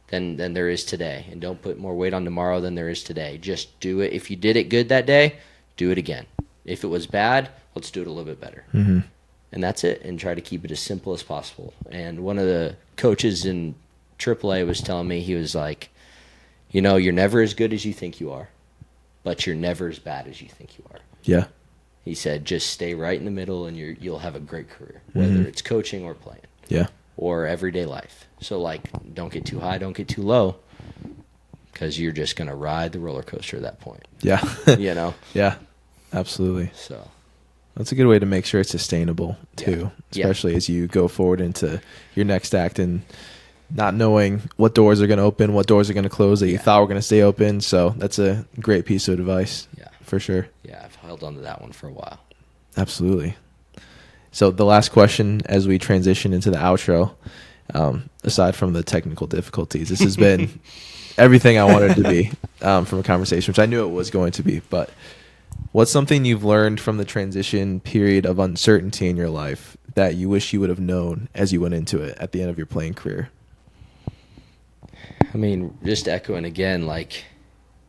than there is today, and don't put more weight on tomorrow than there is today. Just do it. If you did it good that day, do it again. If it was bad, let's do it a little bit better. And that's it, and try to keep it as simple as possible. And one of the coaches in AAA was telling me, he was like, you know, you're never as good as you think you are, but you're never as bad as you think you are. Yeah. He said, just stay right in the middle and you'll have a great career, whether it's coaching or playing. Yeah. Or everyday life. So, like, don't get too high, don't get too low, because you're just going to ride the roller coaster at that point. Yeah. You know? Yeah, absolutely. So that's a good way to make sure it's sustainable too, especially as you go forward into your next act and not knowing what doors are going to open, what doors are going to close that you thought were going to stay open. So that's a great piece of advice. Yeah, for sure. Yeah, I've held on to that one for a while. Absolutely. So the last question as we transition into the outro, aside from the technical difficulties, this has been everything I wanted it to be from a conversation, which I knew it was going to be. But what's something you've learned from the transition period of uncertainty in your life that you wish you would have known as you went into it at the end of your playing career? I mean, just echoing again, like,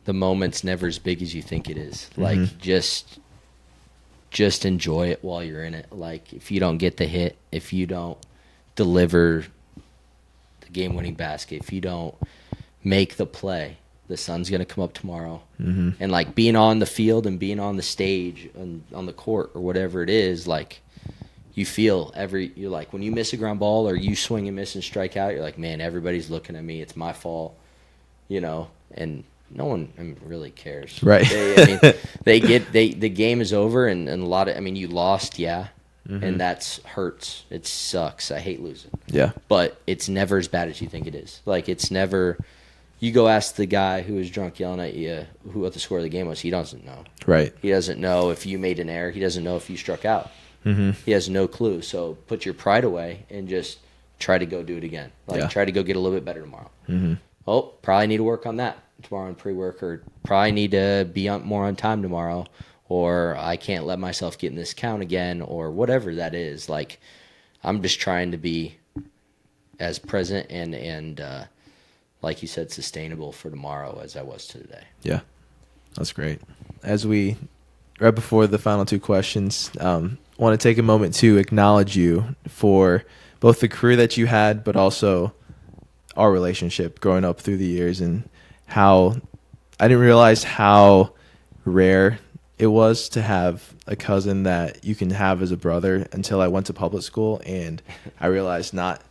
the moment's never as big as you think it is. Like, just enjoy it while you're in it. Like, if you don't get the hit, if you don't deliver the game-winning basket, if you don't make the play, The sun's going to come up tomorrow. And like being on the field and being on the stage and on the court or whatever it is, like you feel you're like, when you miss a ground ball or you swing and miss and strike out, you're like, man, everybody's looking at me. It's my fault, and no one really cares. Right. The game is over, and a lot of, you lost. Yeah. And that's hurts. It sucks. I hate losing. Yeah. But it's never as bad as you think it is. Like, it's never, you go ask the guy who was drunk yelling at you what the score of the game was. He doesn't know. Right. He doesn't know if you made an error. He doesn't know if you struck out. He has no clue. So put your pride away and just try to go do it again. Try to go get a little bit better tomorrow. Oh, probably need to work on that tomorrow in pre-work, or probably need to be more on time tomorrow, or I can't let myself get in this count again, or whatever that is. Like, I'm just trying to be as present and like you said, sustainable for tomorrow as I was today. Yeah, that's great. As we, right before the final two questions, want to take a moment to acknowledge you for both the career that you had, but also our relationship growing up through the years, and how I didn't realize how rare it was to have a cousin that you can have as a brother until I went to public school, and I realized not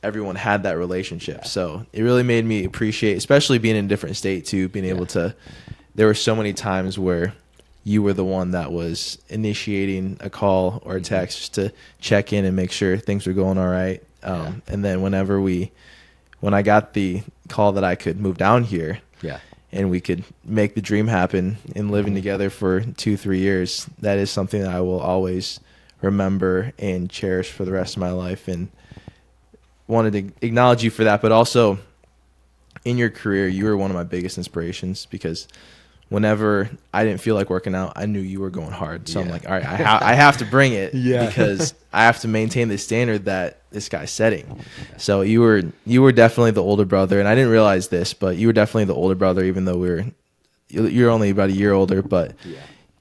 everyone had that relationship. Yeah. So it really made me appreciate, especially being in a different state too, being able to, there were so many times where you were the one that was initiating a call or a text just to check in and make sure things were going all right. And then when I got the call that I could move down here, and we could make the dream happen in living together for 2-3 years, that is something that I will always remember and cherish for the rest of my life. And wanted to acknowledge you for that, but also in your career, you were one of my biggest inspirations, because whenever I didn't feel like working out, I knew you were going hard. So I'm like, all right, I have to bring it because I have to maintain the standard that this guy's setting. So you were definitely the older brother, and I didn't realize this, but you were definitely the older brother, even though you're only about a year older. But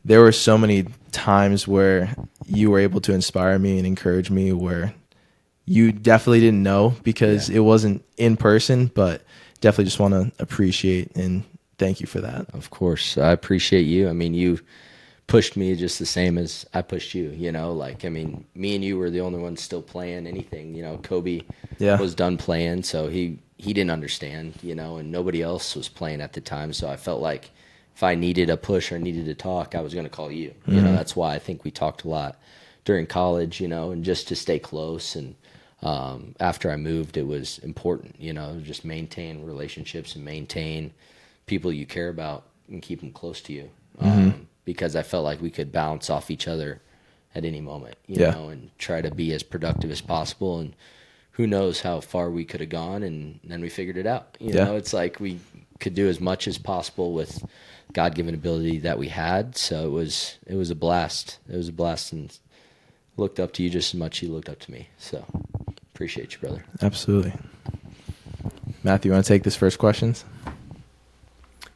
there were so many times where you were able to inspire me and encourage me, where you definitely didn't know because it wasn't in person, but definitely just want to appreciate and thank you for that. Of course. I appreciate you. You pushed me just the same as I pushed you, me and you were the only ones still playing anything. Kobe was done playing, so he didn't understand, and nobody else was playing at the time. So I felt like if I needed a push or needed to talk, I was going to call you. That's why I think we talked a lot during college, and just to stay close. And after I moved, it was important, just maintain relationships and maintain people you care about and keep them close to you, because I felt like we could bounce off each other at any moment, you know, and try to be as productive as possible. And who knows how far we could have gone, and then we figured it out. You know, it's like we could do as much as possible with God-given ability that we had. So it was a blast. It was a blast, and looked up to you just as much as you looked up to me. So appreciate you, brother. Absolutely. Matthew, you want to take this first questions?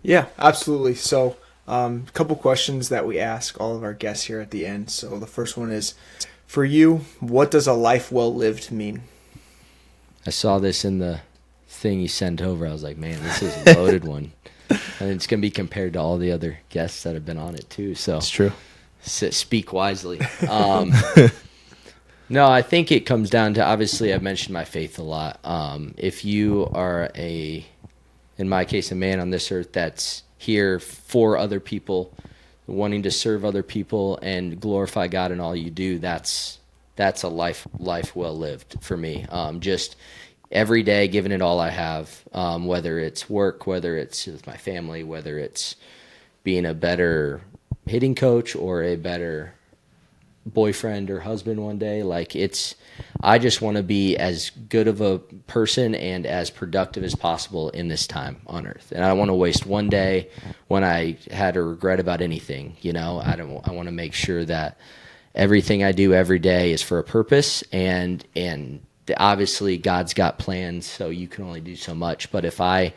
Yeah, absolutely. So a couple questions that we ask all of our guests here at the end. So the first one is, for you, what does a life well lived mean? I saw this in the thing you sent over. I was like, man, this is a loaded one. And it's going to be compared to all the other guests that have been on it too. So it's true. Speak wisely. No, I think it comes down to, obviously I've mentioned my faith a lot. If you are in my case, a man on this earth that's here for other people, wanting to serve other people and glorify God in all you do, that's a life well lived for me. Just every day giving it all I have, whether it's work, whether it's with my family, whether it's being a better hitting coach or a better boyfriend or husband one day. I just want to be as good of a person and as productive as possible in this time on earth. And I don't want to waste one day when I had a regret about anything. I want to make sure that everything I do every day is for a purpose, and obviously God's got plans, so you can only do so much. But if I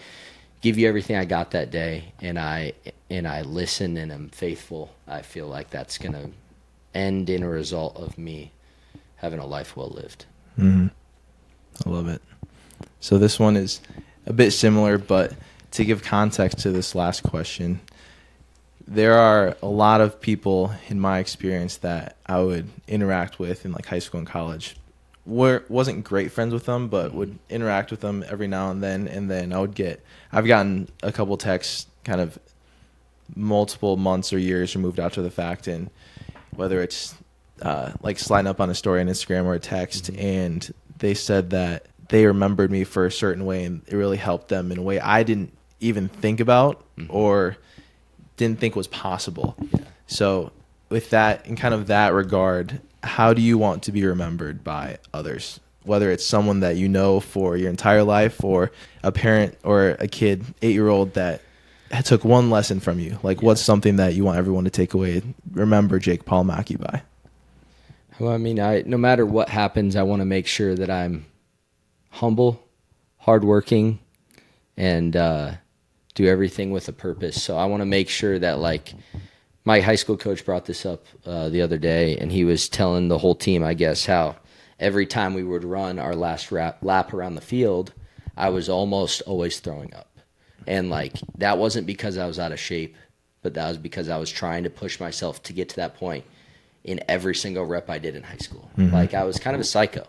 give you everything I got that day and I listen and I'm faithful, I feel like that's going to end in a result of me having a life well lived. Mm-hmm. I love it. So this one is a bit similar, but to give context to this last question, there are a lot of people in my experience that I would interact with in like high school and college. Wasn't great friends with them, but would interact with them every now and then I've gotten a couple texts kind of multiple months or years removed after the fact, and whether it's like sliding up on a story on Instagram or a text, and they said that they remembered me for a certain way and it really helped them in a way I didn't even think about or didn't think was possible. So with that, in kind of that regard, how do you want to be remembered by others? Whether it's someone that you know for your entire life, or a parent or a kid, 8-year-old that took one lesson from you. Like, what's something that you want everyone to take away, remember Jake Palomaki by? Well, I mean, no matter what happens, I want to make sure that I'm humble, hardworking, and do everything with a purpose. So I want to make sure that, like, my high school coach brought this up the other day, and he was telling the whole team, I guess, how every time we would run our last lap around the field, I was almost always throwing up. And, like, that wasn't because I was out of shape, but that was because I was trying to push myself to get to that point in every single rep I did in high school. Like, I was kind of a psycho,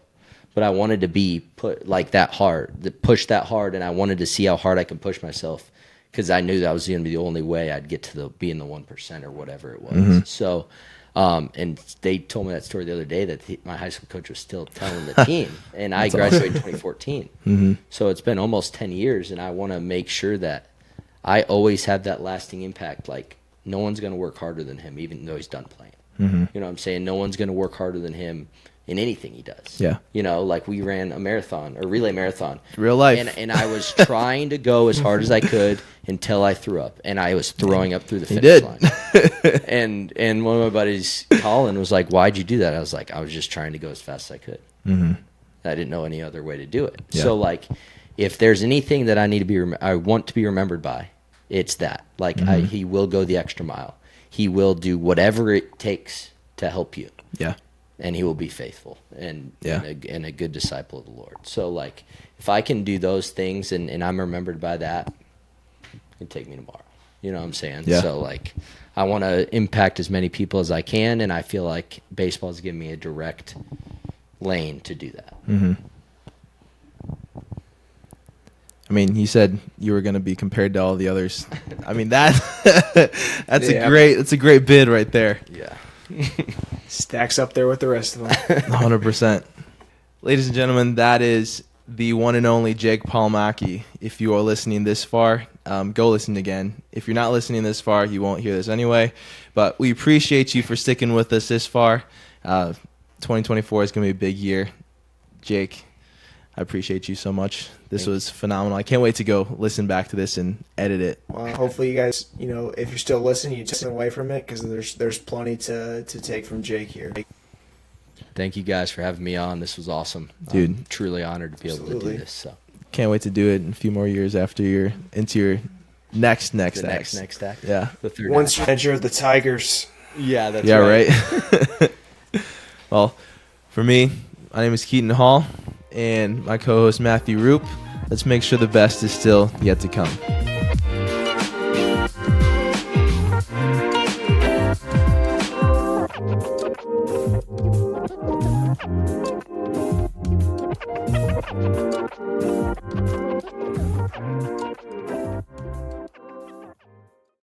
but I wanted to be push that hard, and I wanted to see how hard I could push myself, because I knew that was going to be the only way I'd get to be in the 1% or whatever it was. So, and they told me that story the other day that my high school coach was still telling the team, and I graduated in 2014. So it's been almost 10 years, and I want to make sure that I always have that lasting impact. Like, no one's going to work harder than him, even though he's done playing. You know what I'm saying? No one's going to work harder than him in anything he does. Yeah. You know, like, we ran a marathon, or relay marathon. Real life. And I was trying to go as hard as I could until I threw up. And I was throwing up through the finish line. And one of my buddies, Colin, was like, "Why'd you do that?" I was like, "I was just trying to go as fast as I could." I didn't know any other way to do it. So, like, if there's anything that I need to be, I want to be remembered by, it's that. Like, he will go the extra mile. He will do whatever it takes to help you. Yeah. And he will be faithful and a good disciple of the Lord. So, like, if I can do those things and I'm remembered by that, it can take me tomorrow. You know what I'm saying? Yeah. So, like, I want to impact as many people as I can, and I feel like baseball has given me a direct lane to do that. I mean, you said you were going to be compared to all the others. I mean, that's a great bid right there. Yeah. Stacks up there with the rest of them. 100%. Ladies and gentlemen, that is the one and only Jake Palomaki. If you are listening this far, go listen again. If you're not listening this far, you won't hear this anyway. But we appreciate you for sticking with us this far. 2024 is going to be a big year. Jake, I appreciate you so much. This was phenomenal. I can't wait to go listen back to this and edit it. Well, hopefully you guys, you know, if you're still listening, you take away from it, because there's plenty to take from Jake here. Thank you guys for having me on. This was awesome. Dude. I'm truly honored to be able to do this. So can't wait to do it in a few more years after you're into your next act. Yeah. Once you enter the Tigers. Yeah, that's right. Well, for me, my name is Keaton Hall, and my co-host Matthew Roop. Let's make sure the best is still yet to come.